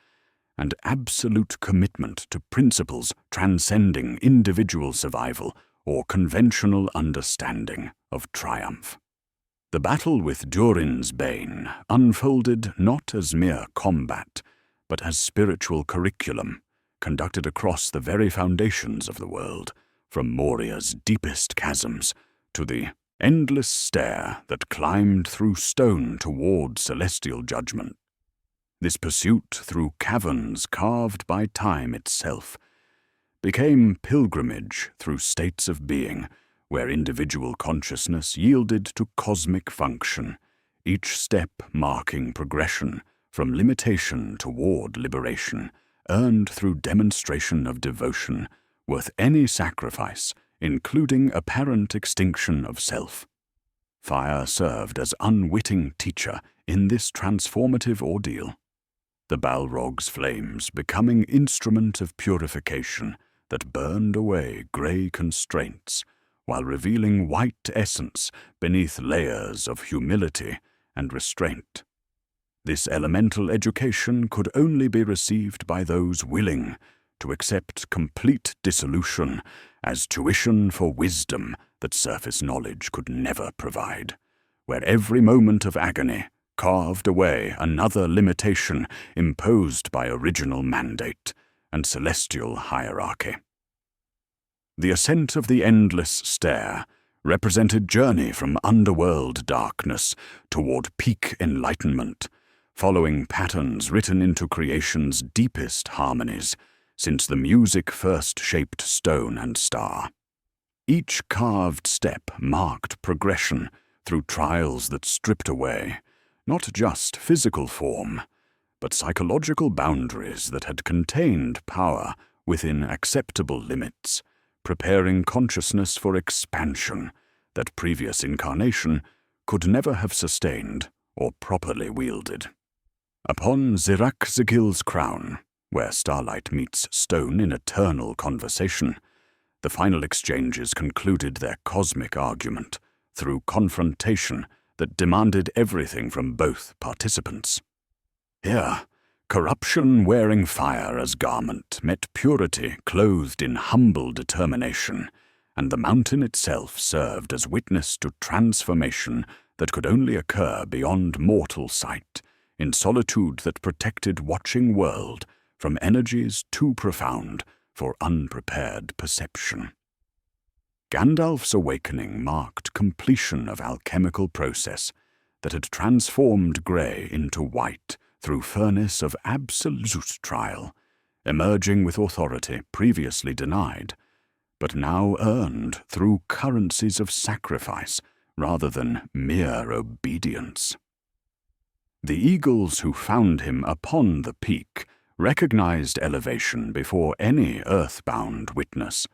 and absolute commitment to principles transcending individual survival or conventional understanding of triumph. The battle with Durin's Bane unfolded not as mere combat, but as spiritual curriculum, conducted across the very foundations of the world, from Moria's deepest chasms to the endless stair that climbed through stone toward celestial judgment. This pursuit through caverns carved by time itself became pilgrimage through states of being, where individual consciousness yielded to cosmic function, each step marking progression from limitation toward liberation, earned through demonstration of devotion worth any sacrifice, including apparent extinction of self. fire served as unwitting teacher in this transformative ordeal, the Balrog's flames becoming instrument of purification that burned away grey constraints, while revealing white essence beneath layers of humility and restraint. This elemental education could only be received by those willing to accept complete dissolution as tuition for wisdom that surface knowledge could never provide, where every moment of agony carved away another limitation imposed by original mandate and celestial hierarchy. The ascent of the endless stair represented journey from underworld darkness toward peak enlightenment, following patterns written into creation's deepest harmonies since the music first shaped stone and star. Each carved step marked progression through trials that stripped away not just physical form, but psychological boundaries that had contained power within acceptable limits, preparing consciousness for expansion that previous incarnation could never have sustained or properly wielded. Upon Zirak-Zigil's crown, where starlight meets stone in eternal conversation, the final exchanges concluded their cosmic argument through confrontation that demanded everything from both participants. Here, corruption wearing fire as garment met purity clothed in humble determination, and the mountain itself served as witness to transformation that could only occur beyond mortal sight, in solitude that protected watching world from energies too profound for unprepared perception. Gandalf's awakening marked completion of alchemical process that had transformed grey into white through furnace of absolute trial, emerging with authority previously denied, but now earned through currencies of sacrifice rather than mere obedience. The eagles who found him upon the peak recognized elevation before any earthbound witness,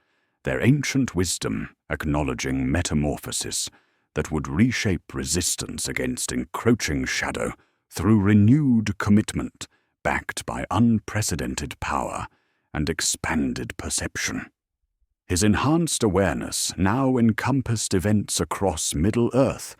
their ancient wisdom acknowledging metamorphosis that would reshape resistance against encroaching shadow through renewed commitment backed by unprecedented power and expanded perception. His enhanced awareness now encompassed events across Middle-earth,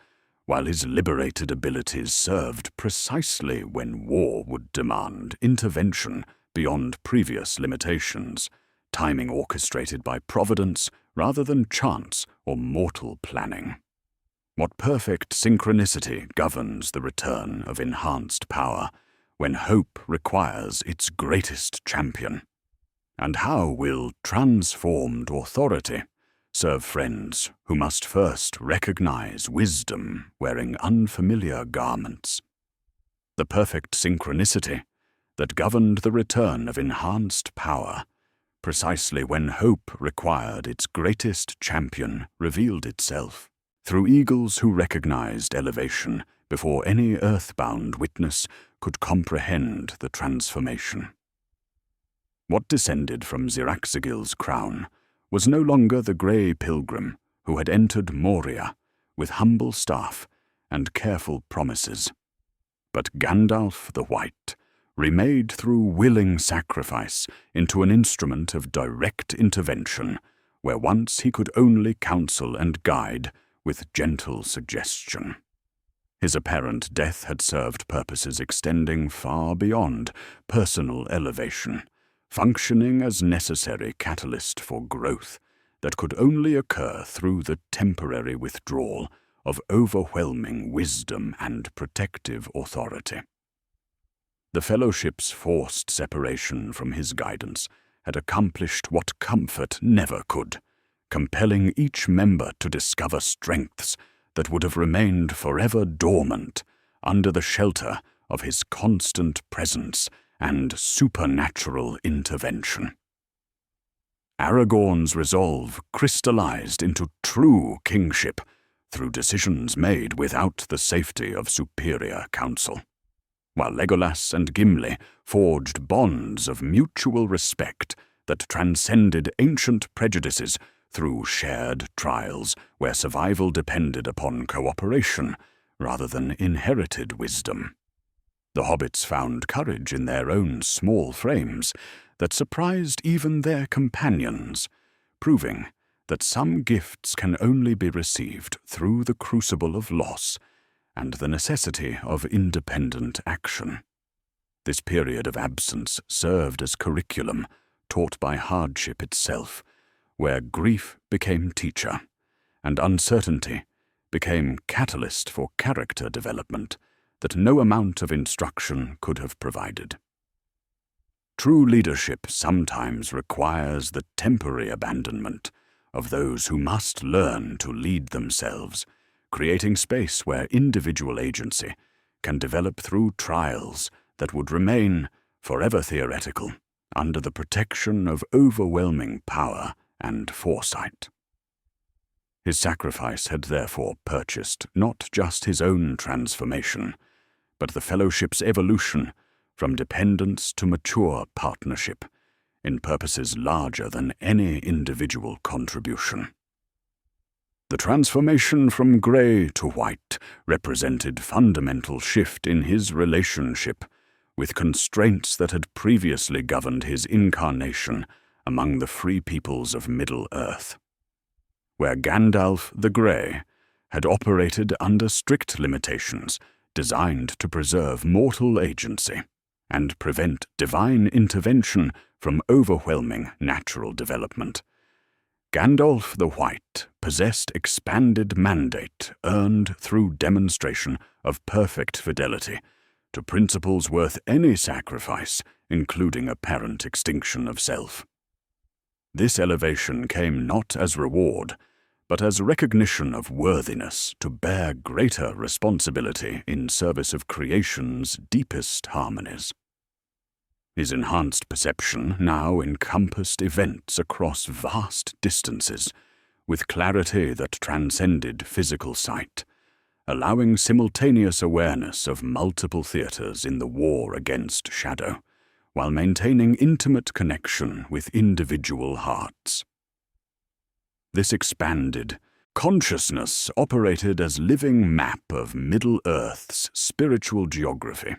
while his liberated abilities served precisely when war would demand intervention beyond previous limitations, timing orchestrated by providence rather than chance or mortal planning. What perfect synchronicity governs the return of enhanced power when hope requires its greatest champion? And how will transformed authority serve friends who must first recognize wisdom wearing unfamiliar garments? The perfect synchronicity that governed the return of enhanced power precisely when hope required its greatest champion revealed itself, through eagles who recognized elevation before any earthbound witness could comprehend the transformation. What descended from Zirak-Zigil's crown was no longer the grey pilgrim who had entered Moria with humble staff and careful promises, but Gandalf the White, remade through willing sacrifice into an instrument of direct intervention, where once he could only counsel and guide with gentle suggestion. His apparent death had served purposes extending far beyond personal elevation, functioning as necessary catalyst for growth that could only occur through the temporary withdrawal of overwhelming wisdom and protective authority. The Fellowship's forced separation from his guidance had accomplished what comfort never could, compelling each member to discover strengths that would have remained forever dormant under the shelter of his constant presence and supernatural intervention. Aragorn's resolve crystallized into true kingship through decisions made without the safety of superior counsel, while Legolas and Gimli forged bonds of mutual respect that transcended ancient prejudices through shared trials where survival depended upon cooperation rather than inherited wisdom. The hobbits found courage in their own small frames that surprised even their companions, proving that some gifts can only be received through the crucible of loss and the necessity of independent action. This period of absence served as curriculum taught by hardship itself, where grief became teacher and uncertainty became catalyst for character development that no amount of instruction could have provided. True leadership sometimes requires the temporary abandonment of those who must learn to lead themselves, creating space where individual agency can develop through trials that would remain forever theoretical under the protection of overwhelming power and foresight. His sacrifice had therefore purchased not just his own transformation, but the Fellowship's evolution from dependence to mature partnership in purposes larger than any individual contribution. The transformation from grey to white represented fundamental shift in his relationship with constraints that had previously governed his incarnation among the free peoples of Middle-earth. Where Gandalf the Grey had operated under strict limitations designed to preserve mortal agency and prevent divine intervention from overwhelming natural development, Gandalf the White possessed expanded mandate earned through demonstration of perfect fidelity to principles worth any sacrifice, including apparent extinction of self. This elevation came not as reward, but as recognition of worthiness to bear greater responsibility in service of creation's deepest harmonies. His enhanced perception now encompassed events across vast distances, with clarity that transcended physical sight, allowing simultaneous awareness of multiple theaters in the war against shadow, while maintaining intimate connection with individual hearts. This expanded consciousness operated as living map of Middle-earth's spiritual geography,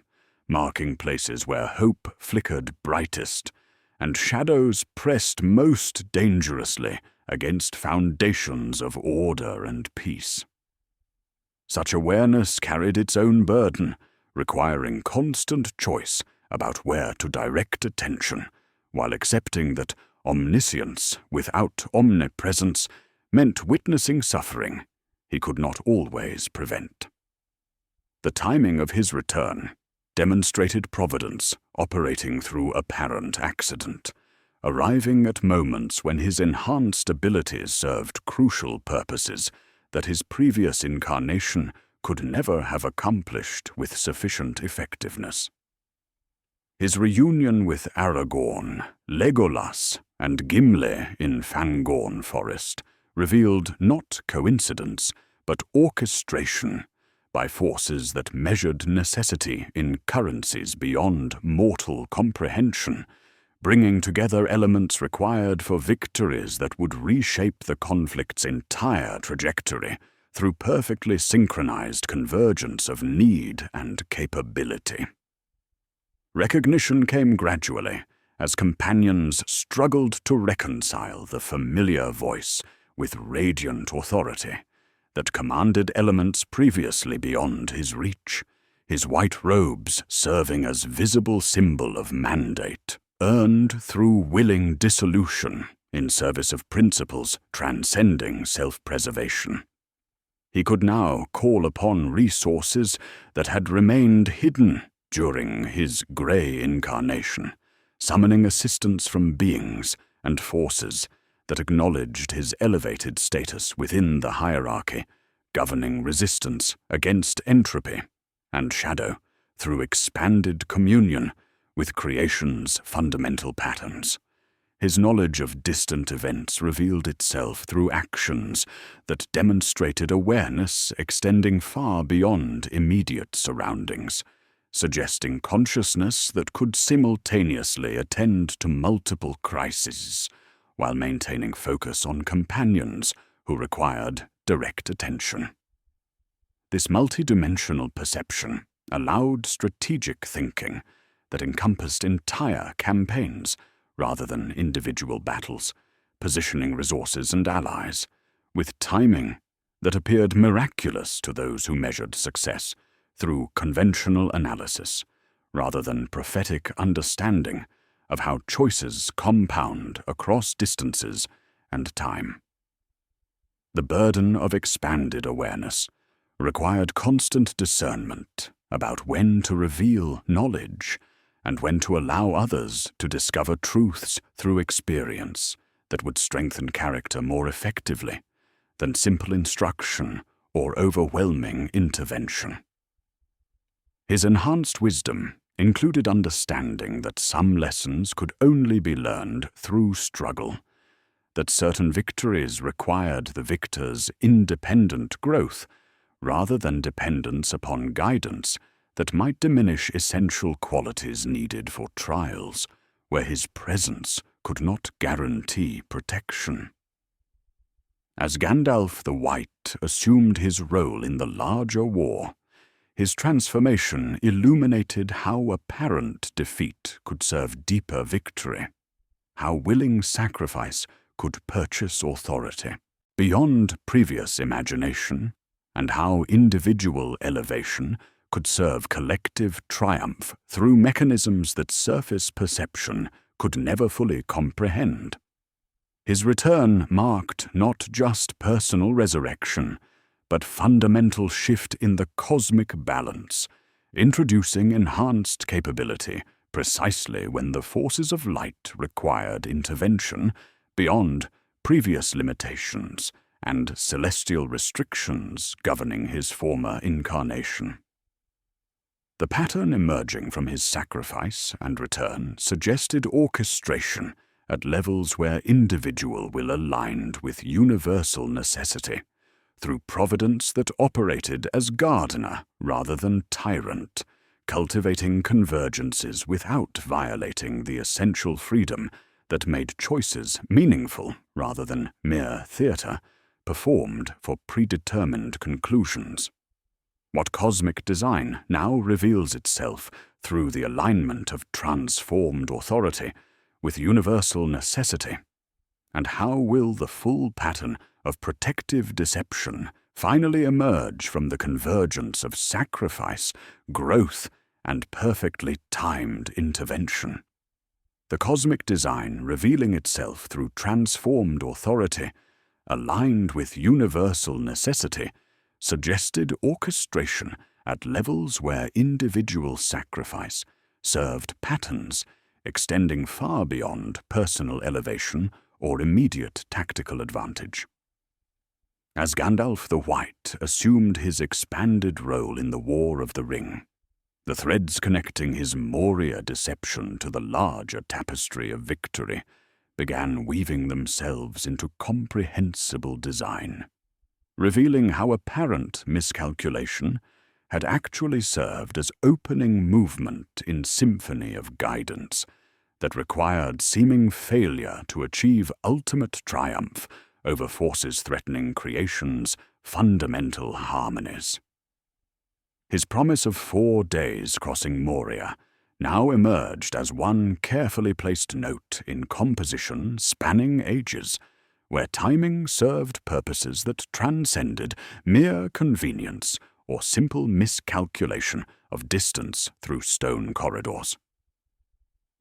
marking places where hope flickered brightest and shadows pressed most dangerously against foundations of order and peace. Such awareness carried its own burden, requiring constant choice about where to direct attention, while accepting that omniscience without omnipresence meant witnessing suffering he could not always prevent. The timing of his return demonstrated providence operating through apparent accident, arriving at moments when his enhanced abilities served crucial purposes that his previous incarnation could never have accomplished with sufficient effectiveness. His reunion with Aragorn, Legolas, and Gimli in Fangorn Forest revealed not coincidence, but orchestration by forces that measured necessity in currencies beyond mortal comprehension, bringing together elements required for victories that would reshape the conflict's entire trajectory through perfectly synchronized convergence of need and capability. Recognition came gradually as companions struggled to reconcile the familiar voice with radiant authority that commanded elements previously beyond his reach, his white robes serving as visible symbol of mandate, earned through willing dissolution in service of principles transcending self-preservation. He could now call upon resources that had remained hidden during his grey incarnation, summoning assistance from beings and forces that acknowledged his elevated status within the hierarchy, governing resistance against entropy and shadow through expanded communion with creation's fundamental patterns. His knowledge of distant events revealed itself through actions that demonstrated awareness extending far beyond immediate surroundings, suggesting consciousness that could simultaneously attend to multiple crises while maintaining focus on companions who required direct attention. This multidimensional perception allowed strategic thinking that encompassed entire campaigns rather than individual battles, positioning resources and allies, with timing that appeared miraculous to those who measured success through conventional analysis, rather than prophetic understanding of how choices compound across distances and time. The burden of expanded awareness required constant discernment about when to reveal knowledge and when to allow others to discover truths through experience that would strengthen character more effectively than simple instruction or overwhelming intervention. His enhanced wisdom included understanding that some lessons could only be learned through struggle, that certain victories required the victor's independent growth rather than dependence upon guidance that might diminish essential qualities needed for trials where his presence could not guarantee protection. As Gandalf the White assumed his role in the larger war, his transformation illuminated how apparent defeat could serve deeper victory, how willing sacrifice could purchase authority beyond previous imagination, and how individual elevation could serve collective triumph through mechanisms that surface perception could never fully comprehend. His return marked not just personal resurrection, but fundamental shift in the cosmic balance, introducing enhanced capability precisely when the forces of light required intervention beyond previous limitations and celestial restrictions governing his former incarnation. The pattern emerging from his sacrifice and return suggested orchestration at levels where individual will aligned with universal necessity, through providence that operated as gardener rather than tyrant, cultivating convergences without violating the essential freedom that made choices meaningful rather than mere theatre, performed for predetermined conclusions. What cosmic design now reveals itself through the alignment of transformed authority with universal necessity, and how will the full pattern of protective deception finally emerge from the convergence of sacrifice, growth, and perfectly timed intervention? The cosmic design revealing itself through transformed authority, aligned with universal necessity, suggested orchestration at levels where individual sacrifice served patterns extending far beyond personal elevation or immediate tactical advantage. As Gandalf the White assumed his expanded role in the War of the Ring, the threads connecting his Moria deception to the larger tapestry of victory began weaving themselves into comprehensible design, revealing how apparent miscalculation had actually served as opening movement in symphony of guidance that required seeming failure to achieve ultimate triumph over forces threatening creation's fundamental harmonies. His promise of 4 days crossing Moria now emerged as one carefully placed note in composition spanning ages, where timing served purposes that transcended mere convenience or simple miscalculation of distance through stone corridors.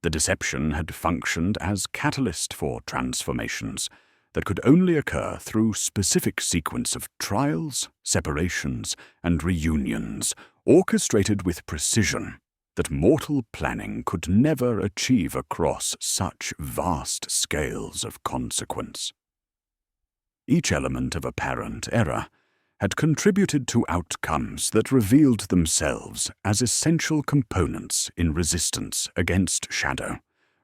The deception had functioned as catalyst for transformations that could only occur through specific sequence of trials, separations, and reunions, orchestrated with precision that mortal planning could never achieve across such vast scales of consequence. Each element of apparent error had contributed to outcomes that revealed themselves as essential components in resistance against shadow,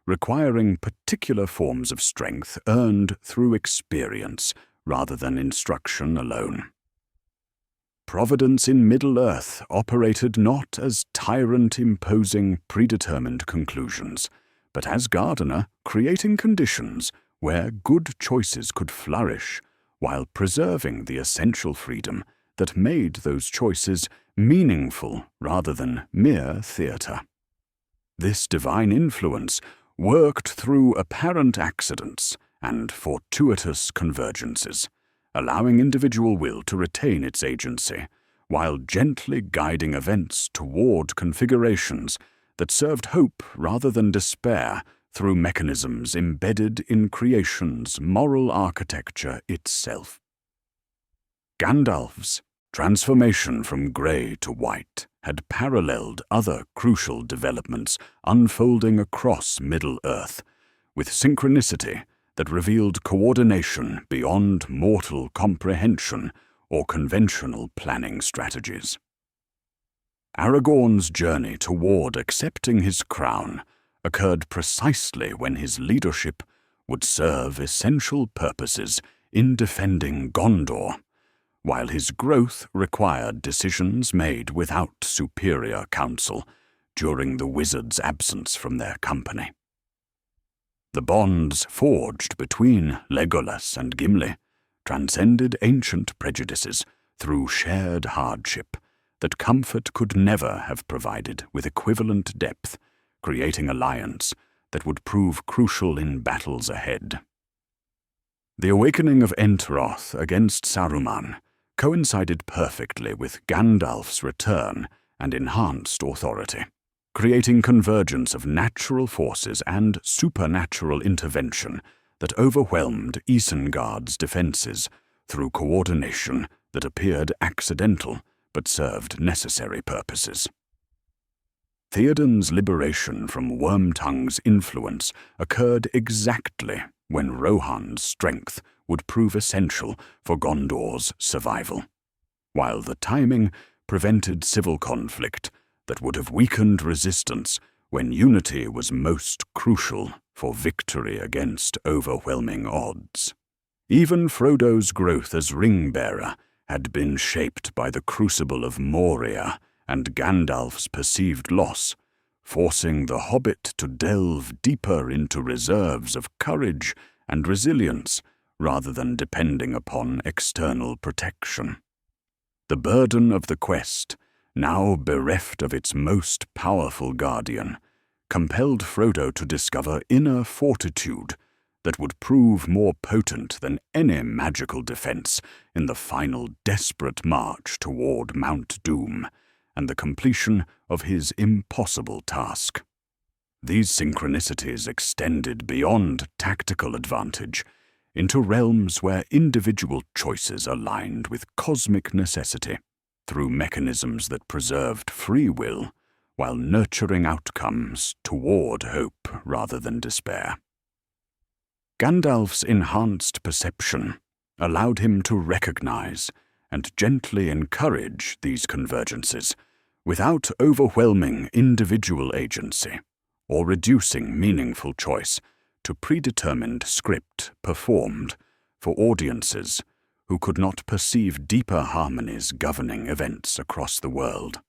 requiring particular forms of strength earned through experience rather than instruction alone. Providence in Middle-earth operated not as tyrant imposing predetermined conclusions, but as gardener creating conditions where good choices could flourish while preserving the essential freedom that made those choices meaningful rather than mere theatre. This divine influence worked through apparent accidents and fortuitous convergences, allowing individual will to retain its agency, while gently guiding events toward configurations that served hope rather than despair through mechanisms embedded in creation's moral architecture itself. Gandalf's transformation from grey to white had paralleled other crucial developments unfolding across Middle-earth, with synchronicity that revealed coordination beyond mortal comprehension or conventional planning strategies. Aragorn's journey toward accepting his crown occurred precisely when his leadership would serve essential purposes in defending Gondor, while his growth required decisions made without superior counsel during the wizards' absence from their company. The bonds forged between Legolas and Gimli transcended ancient prejudices through shared hardship that comfort could never have provided with equivalent depth, creating alliance that would prove crucial in battles ahead. The awakening of Entroth against Saruman coincided perfectly with Gandalf's return and enhanced authority, creating convergence of natural forces and supernatural intervention that overwhelmed Isengard's defenses through coordination that appeared accidental but served necessary purposes. Theoden's liberation from Wormtongue's influence occurred exactly when Rohan's strength would prove essential for Gondor's survival, while the timing prevented civil conflict that would have weakened resistance when unity was most crucial for victory against overwhelming odds. Even Frodo's growth as ring-bearer had been shaped by the crucible of Moria and Gandalf's perceived loss, forcing the Hobbit to delve deeper into reserves of courage and resilience rather than depending upon external protection. The burden of the quest, now bereft of its most powerful guardian, compelled Frodo to discover inner fortitude that would prove more potent than any magical defense in the final desperate march toward Mount Doom and the completion of his impossible task. These synchronicities extended beyond tactical advantage into realms where individual choices aligned with cosmic necessity through mechanisms that preserved free will while nurturing outcomes toward hope rather than despair. Gandalf's enhanced perception allowed him to recognize and gently encourage these convergences without overwhelming individual agency or reducing meaningful choice to predetermined script performed for audiences who could not perceive deeper harmonies governing events across the world.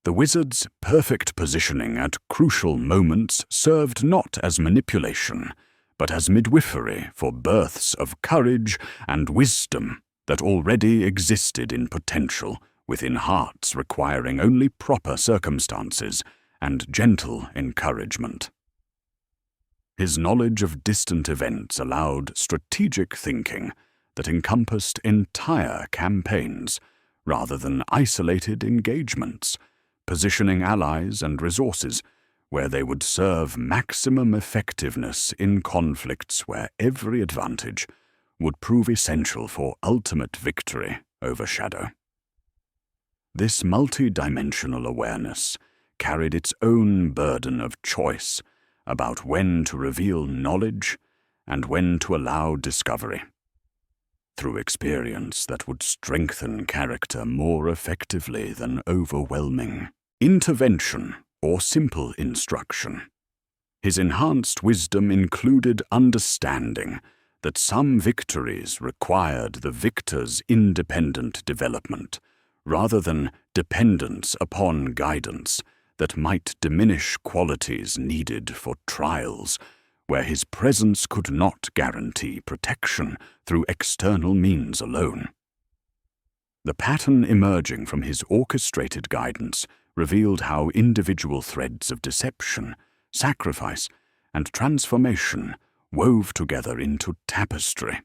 The wizard's perfect positioning at crucial moments served not as manipulation, but as midwifery for births of courage and wisdom that already existed in potential within hearts requiring only proper circumstances and gentle encouragement. His knowledge of distant events allowed strategic thinking that encompassed entire campaigns rather than isolated engagements, positioning allies and resources where they would serve maximum effectiveness in conflicts where every advantage would prove essential for ultimate victory over shadow. This multi-dimensional awareness carried its own burden of choice about when to reveal knowledge and when to allow discovery, through experience that would strengthen character more effectively than overwhelming intervention or simple instruction. His enhanced wisdom included understanding that some victories required the victor's independent development, rather than dependence upon guidance that might diminish qualities needed for trials where his presence could not guarantee protection through external means alone. The pattern emerging from his orchestrated guidance revealed how individual threads of deception, sacrifice, and transformation wove together into tapestry,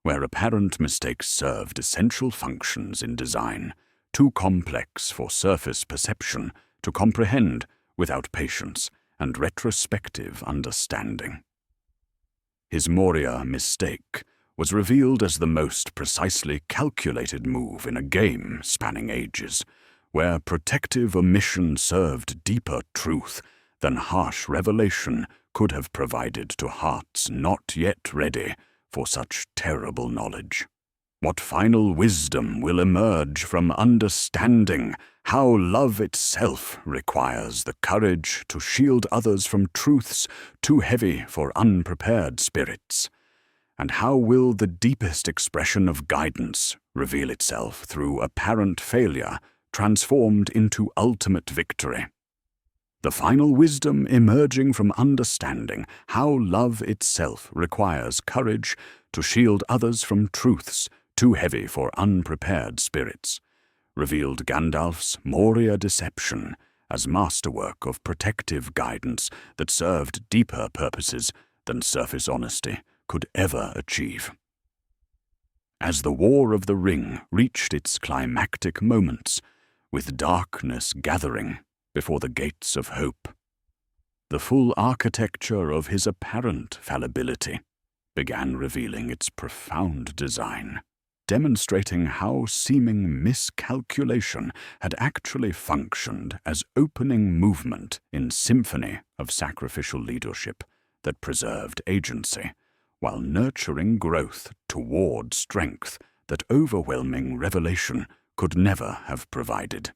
where apparent mistakes served essential functions in design, too complex for surface perception to comprehend without patience and retrospective understanding. His Moria mistake was revealed as the most precisely calculated move in a game spanning ages, where protective omission served deeper truth than harsh revelation could have provided to hearts not yet ready for such terrible knowledge. What final wisdom will emerge from understanding how love itself requires the courage to shield others from truths too heavy for unprepared spirits? And how will the deepest expression of guidance reveal itself through apparent failure transformed into ultimate victory? The final wisdom emerging from understanding how love itself requires courage to shield others from truths too heavy for unprepared spirits, revealed Gandalf's Moria deception as masterwork of protective guidance that served deeper purposes than surface honesty could ever achieve. As the War of the Ring reached its climactic moments, with darkness gathering before the gates of hope, the full architecture of his apparent fallibility began revealing its profound design, demonstrating how seeming miscalculation had actually functioned as opening movement in symphony of sacrificial leadership that preserved agency, while nurturing growth toward strength that overwhelming revelation could never have provided.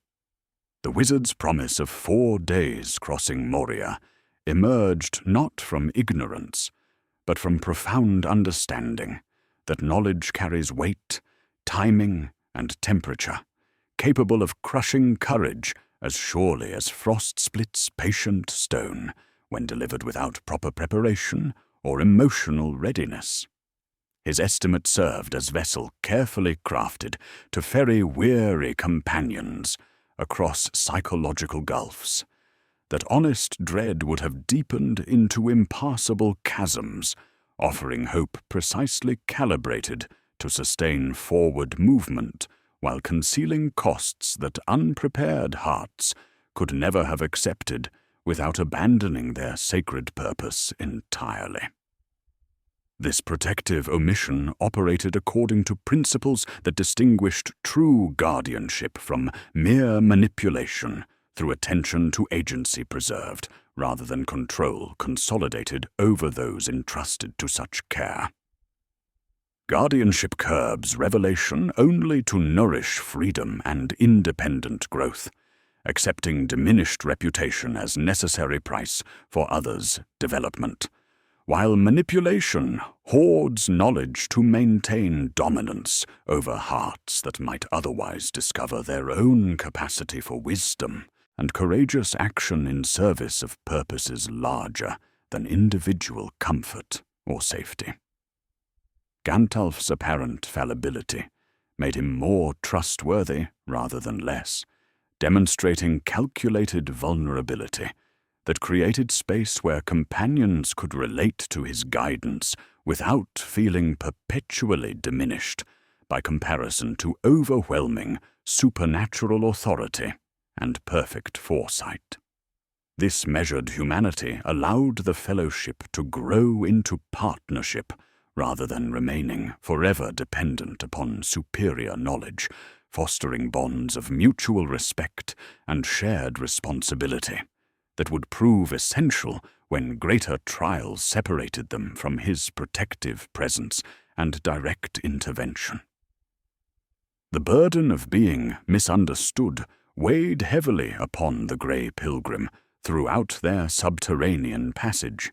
The wizard's promise of 4 days crossing Moria emerged not from ignorance, but from profound understanding that knowledge carries weight, timing, and temperature, capable of crushing courage as surely as frost splits patient stone when delivered without proper preparation or emotional readiness. His estimate served as vessel carefully crafted to ferry weary companions across psychological gulfs that honest dread would have deepened into impassable chasms, offering hope precisely calibrated to sustain forward movement while concealing costs that unprepared hearts could never have accepted without abandoning their sacred purpose entirely. This protective omission operated according to principles that distinguished true guardianship from mere manipulation through attention to agency preserved rather than control consolidated over those entrusted to such care. Guardianship curbs revelation only to nourish freedom and independent growth, accepting diminished reputation as necessary price for others' development, while manipulation hoards knowledge to maintain dominance over hearts that might otherwise discover their own capacity for wisdom and courageous action in service of purposes larger than individual comfort or safety. Gandalf's apparent fallibility made him more trustworthy rather than less, demonstrating calculated vulnerability that created space where companions could relate to his guidance without feeling perpetually diminished by comparison to overwhelming supernatural authority and perfect foresight. This measured humanity allowed the fellowship to grow into partnership rather than remaining forever dependent upon superior knowledge, fostering bonds of mutual respect and shared responsibility that would prove essential when greater trials separated them from his protective presence and direct intervention. The burden of being misunderstood weighed heavily upon the Grey Pilgrim throughout their subterranean passage,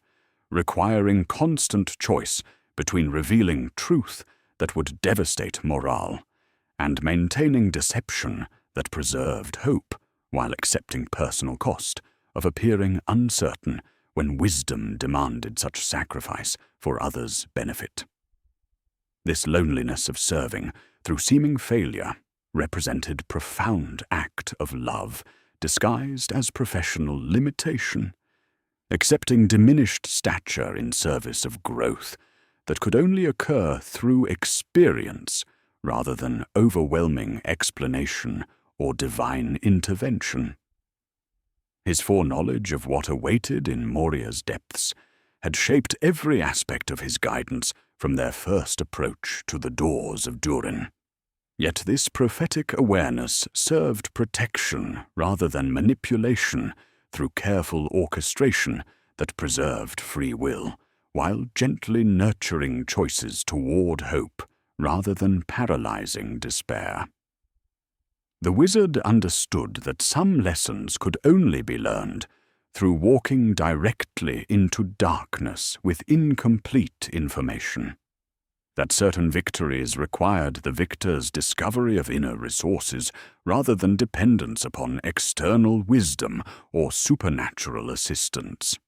requiring constant choice between revealing truth that would devastate morale and maintaining deception that preserved hope while accepting personal cost of appearing uncertain when wisdom demanded such sacrifice for others' benefit. This loneliness of serving through seeming failure represented profound act of love disguised as professional limitation, accepting diminished stature in service of growth that could only occur through experience rather than overwhelming explanation or divine intervention. His foreknowledge of what awaited in Moria's depths had shaped every aspect of his guidance from their first approach to the doors of Durin. Yet this prophetic awareness served protection rather than manipulation through careful orchestration that preserved free will, while gently nurturing choices toward hope rather than paralyzing despair. The wizard understood that some lessons could only be learned through walking directly into darkness with incomplete information, that certain victories required the victor's discovery of inner resources rather than dependence upon external wisdom or supernatural assistance.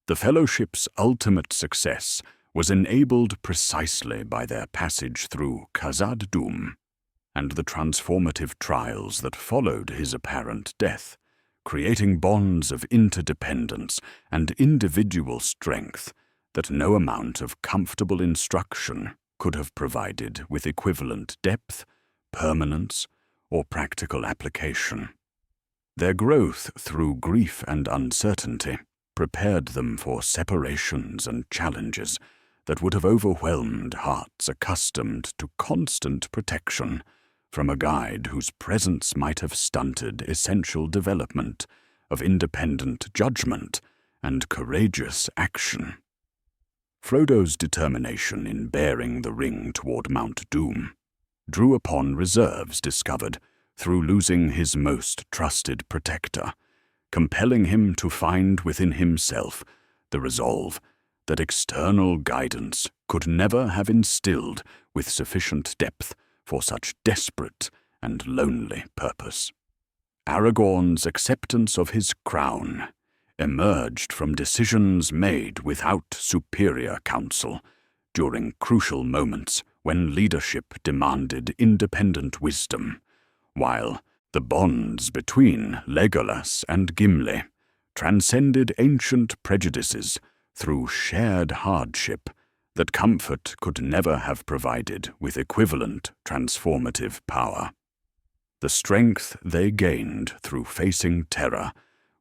The Fellowship's ultimate success was enabled precisely by their passage through Khazad-dûm and the transformative trials that followed his apparent death, creating bonds of interdependence and individual strength that no amount of comfortable instruction could have provided with equivalent depth, permanence, or practical application. Their growth through grief and uncertainty prepared them for separations and challenges that would have overwhelmed hearts accustomed to constant protection from a guide whose presence might have stunted essential development of independent judgment and courageous action. Frodo's determination in bearing the ring toward Mount Doom drew upon reserves discovered through losing his most trusted protector, compelling him to find within himself the resolve that external guidance could never have instilled with sufficient depth for such desperate and lonely purpose. Aragorn's acceptance of his crown emerged from decisions made without superior counsel during crucial moments when leadership demanded independent wisdom, while the bonds between Legolas and Gimli transcended ancient prejudices through shared hardship that comfort could never have provided with equivalent transformative power. The strength they gained through facing terror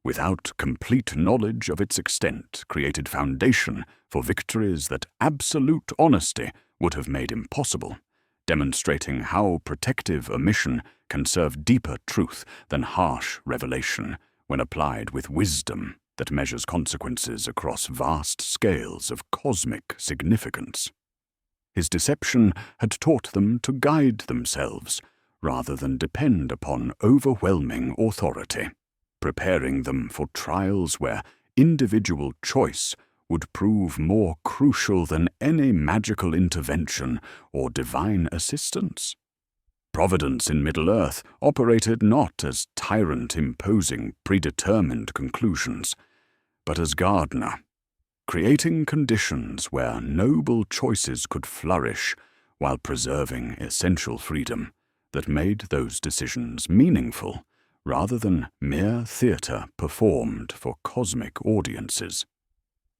without complete knowledge of its extent created foundation for victories that absolute honesty would have made impossible, demonstrating how protective omission can serve deeper truth than harsh revelation when applied with wisdom that measures consequences across vast scales of cosmic significance. His deception had taught them to guide themselves rather than depend upon overwhelming authority, preparing them for trials where individual choice would prove more crucial than any magical intervention or divine assistance. Providence in Middle-earth operated not as tyrant imposing predetermined conclusions, but as gardener, creating conditions where noble choices could flourish while preserving essential freedom that made those decisions meaningful rather than mere theater performed for cosmic audiences.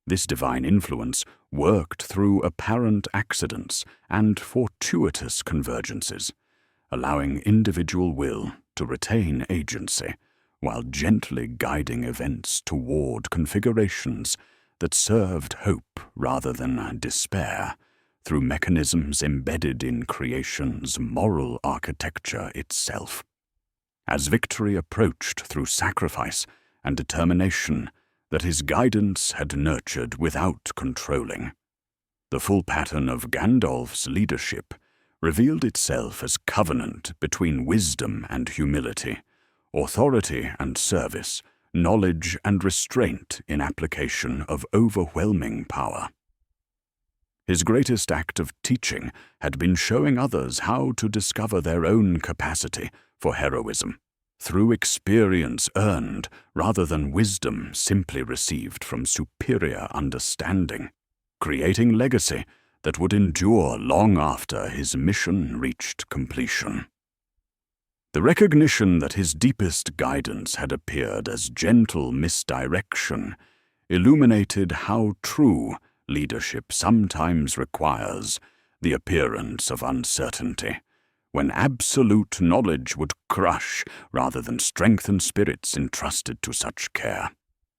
This divine influence worked through apparent accidents and fortuitous convergences, allowing individual will to retain agency while gently guiding events toward configurations that served hope rather than despair through mechanisms embedded in creation's moral architecture itself. As victory approached through sacrifice and determination that his guidance had nurtured without controlling, the full pattern of Gandalf's leadership revealed itself as covenant between wisdom and humility, authority and service, knowledge and restraint in application of overwhelming power. His greatest act of teaching had been showing others how to discover their own capacity for heroism, through experience earned rather than wisdom simply received from superior understanding, creating legacy that would endure long after his mission reached completion. The recognition that his deepest guidance had appeared as gentle misdirection illuminated how true leadership sometimes requires the appearance of uncertainty, when absolute knowledge would crush rather than strengthen spirits entrusted to such care,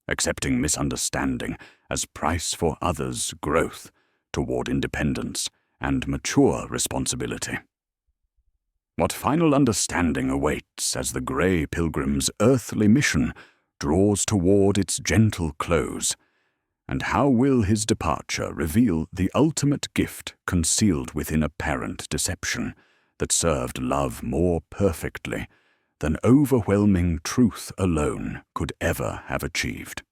accepting misunderstanding as price for others' growth toward independence and mature responsibility. What final understanding awaits as the Grey Pilgrim's earthly mission draws toward its gentle close, and how will his departure reveal the ultimate gift concealed within apparent deception that served love more perfectly than overwhelming truth alone could ever have achieved?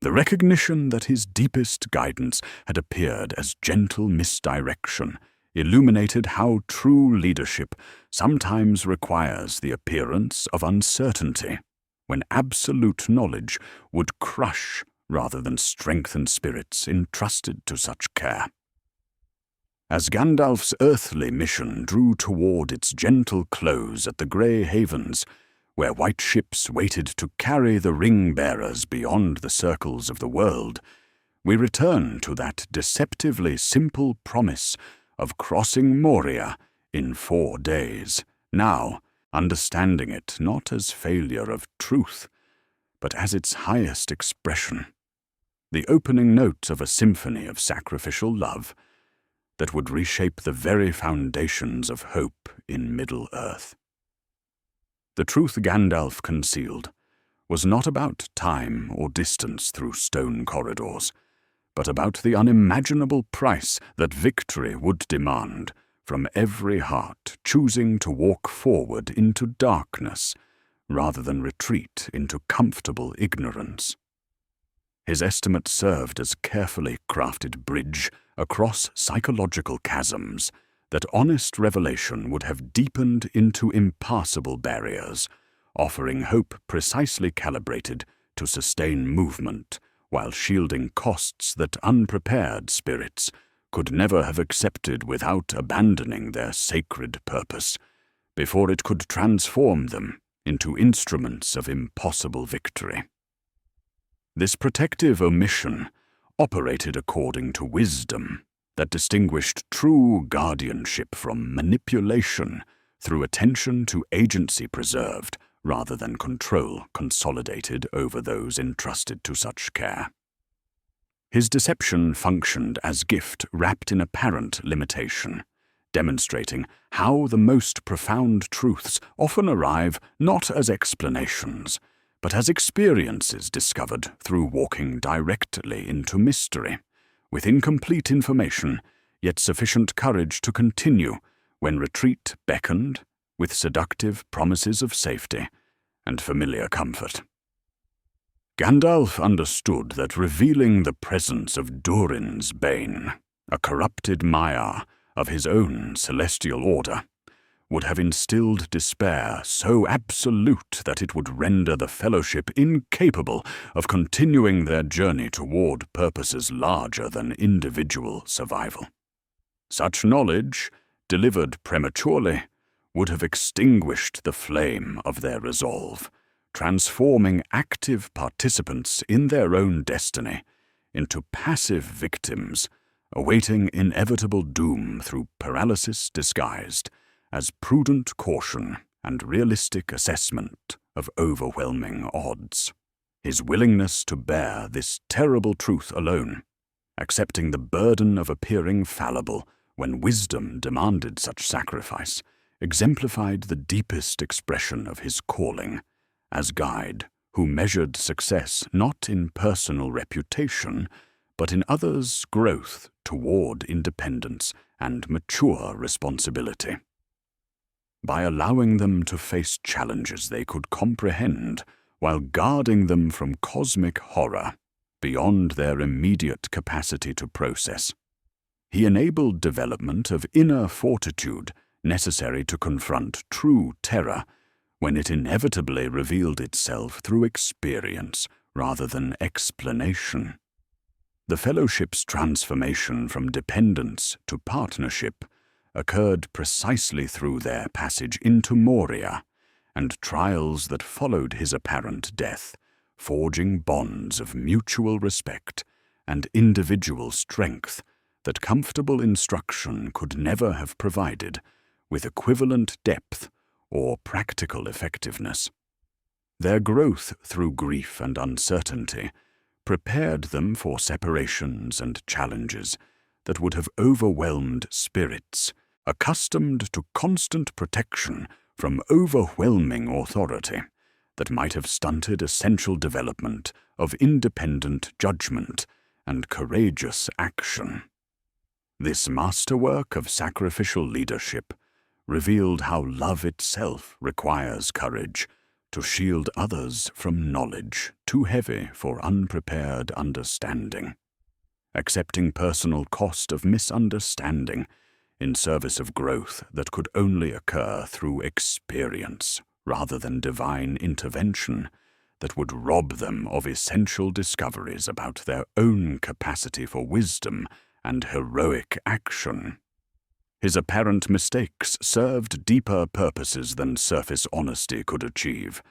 The recognition that his deepest guidance had appeared as gentle misdirection illuminated how true leadership sometimes requires the appearance of uncertainty, when absolute knowledge would crush rather than strengthen spirits entrusted to such care. As Gandalf's earthly mission drew toward its gentle close at the Grey Havens, where white ships waited to carry the ring-bearers beyond the circles of the world, we return to that deceptively simple promise of crossing Moria in 4 days, now understanding it not as failure of truth, but as its highest expression, the opening note of a symphony of sacrificial love that would reshape the very foundations of hope in Middle-earth. The truth Gandalf concealed was not about time or distance through stone corridors, but about the unimaginable price that victory would demand from every heart choosing to walk forward into darkness rather than retreat into comfortable ignorance. His estimate served as carefully crafted bridge across psychological chasms that honest revelation would have deepened into impassable barriers, offering hope precisely calibrated to sustain movement while shielding costs that unprepared spirits could never have accepted without abandoning their sacred purpose, before it could transform them into instruments of impossible victory. This protective omission operated according to wisdom that distinguished true guardianship from manipulation through attention to agency preserved rather than control consolidated over those entrusted to such care. His deception functioned as gift wrapped in apparent limitation, demonstrating how the most profound truths often arrive not as explanations, but as experiences discovered through walking directly into mystery, with incomplete information, yet sufficient courage to continue when retreat beckoned, with seductive promises of safety and familiar comfort. Gandalf understood that revealing the presence of Durin's Bane, a corrupted Maiar of his own celestial order, would have instilled despair so absolute that it would render the Fellowship incapable of continuing their journey toward purposes larger than individual survival. Such knowledge, delivered prematurely, would have extinguished the flame of their resolve, transforming active participants in their own destiny into passive victims, awaiting inevitable doom through paralysis disguised as prudent caution and realistic assessment of overwhelming odds. His willingness to bear this terrible truth alone, accepting the burden of appearing fallible when wisdom demanded such sacrifice, exemplified the deepest expression of his calling as guide who measured success not in personal reputation, but in others' growth toward independence and mature responsibility. By allowing them to face challenges they could comprehend while guarding them from cosmic horror beyond their immediate capacity to process, he enabled development of inner fortitude necessary to confront true terror when it inevitably revealed itself through experience rather than explanation. The Fellowship's transformation from dependence to partnership occurred precisely through their passage into Moria and trials that followed his apparent death, forging bonds of mutual respect and individual strength that comfortable instruction could never have provided with equivalent depth or practical effectiveness. Their growth through grief and uncertainty prepared them for separations and challenges that would have overwhelmed spirits accustomed to constant protection from overwhelming authority that might have stunted essential development of independent judgment and courageous action. This masterwork of sacrificial leadership revealed how love itself requires courage to shield others from knowledge too heavy for unprepared understanding, accepting personal cost of misunderstanding in service of growth that could only occur through experience rather than divine intervention that would rob them of essential discoveries about their own capacity for wisdom and heroic action. His apparent mistakes served deeper purposes than surface honesty could achieve,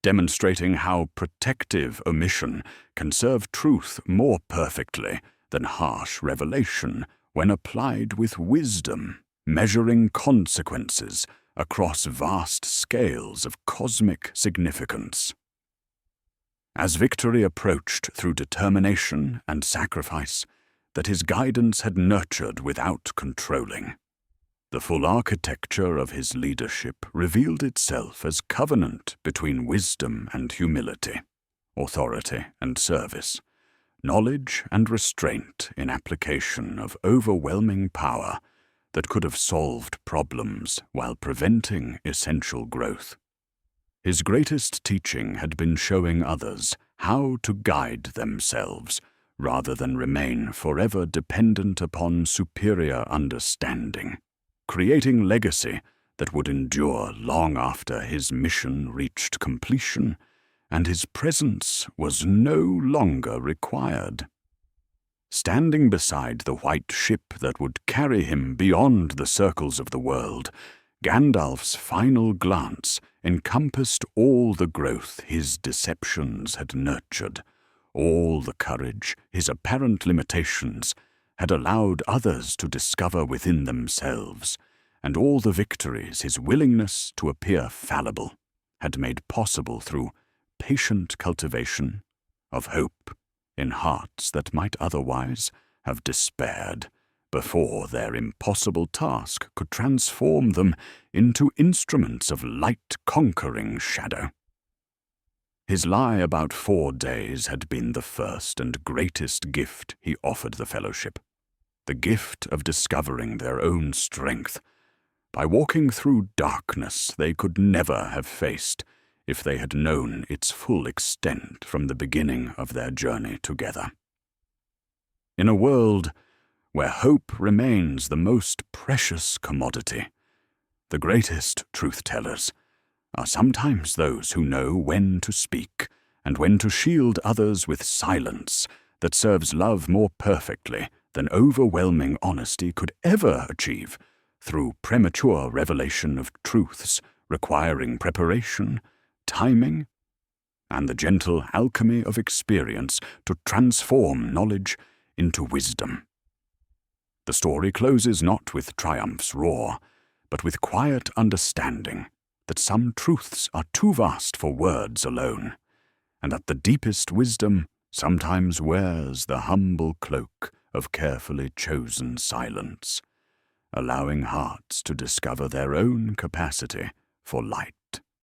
demonstrating how protective omission can serve truth more perfectly than harsh revelation when applied with wisdom, measuring consequences across vast scales of cosmic significance. As victory approached through determination and sacrifice that his guidance had nurtured without controlling, the full architecture of his leadership revealed itself as covenant between wisdom and humility, authority and service, knowledge and restraint in application of overwhelming power that could have solved problems while preventing essential growth. His greatest teaching had been showing others how to guide themselves rather than remain forever dependent upon superior understanding, creating legacy that would endure long after his mission reached completion and his presence was no longer required. Standing beside the white ship that would carry him beyond the circles of the world, Gandalf's final glance encompassed all the growth his deceptions had nurtured, all the courage his apparent limitations had allowed others to discover within themselves, and all the victories his willingness to appear fallible had made possible through patient cultivation of hope in hearts that might otherwise have despaired before their impossible task could transform them into instruments of light-conquering shadow. His lie about 4 days had been the first and greatest gift he offered the Fellowship, the gift of discovering their own strength by walking through darkness they could never have faced if they had known its full extent from the beginning of their journey together. In a world where hope remains the most precious commodity, the greatest truth-tellers are sometimes those who know when to speak and when to shield others with silence that serves love more perfectly than overwhelming honesty could ever achieve through premature revelation of truths requiring preparation, timing, and the gentle alchemy of experience to transform knowledge into wisdom. The story closes not with triumph's roar, but with quiet understanding that some truths are too vast for words alone, and that the deepest wisdom sometimes wears the humble cloak of carefully chosen silence, allowing hearts to discover their own capacity for light.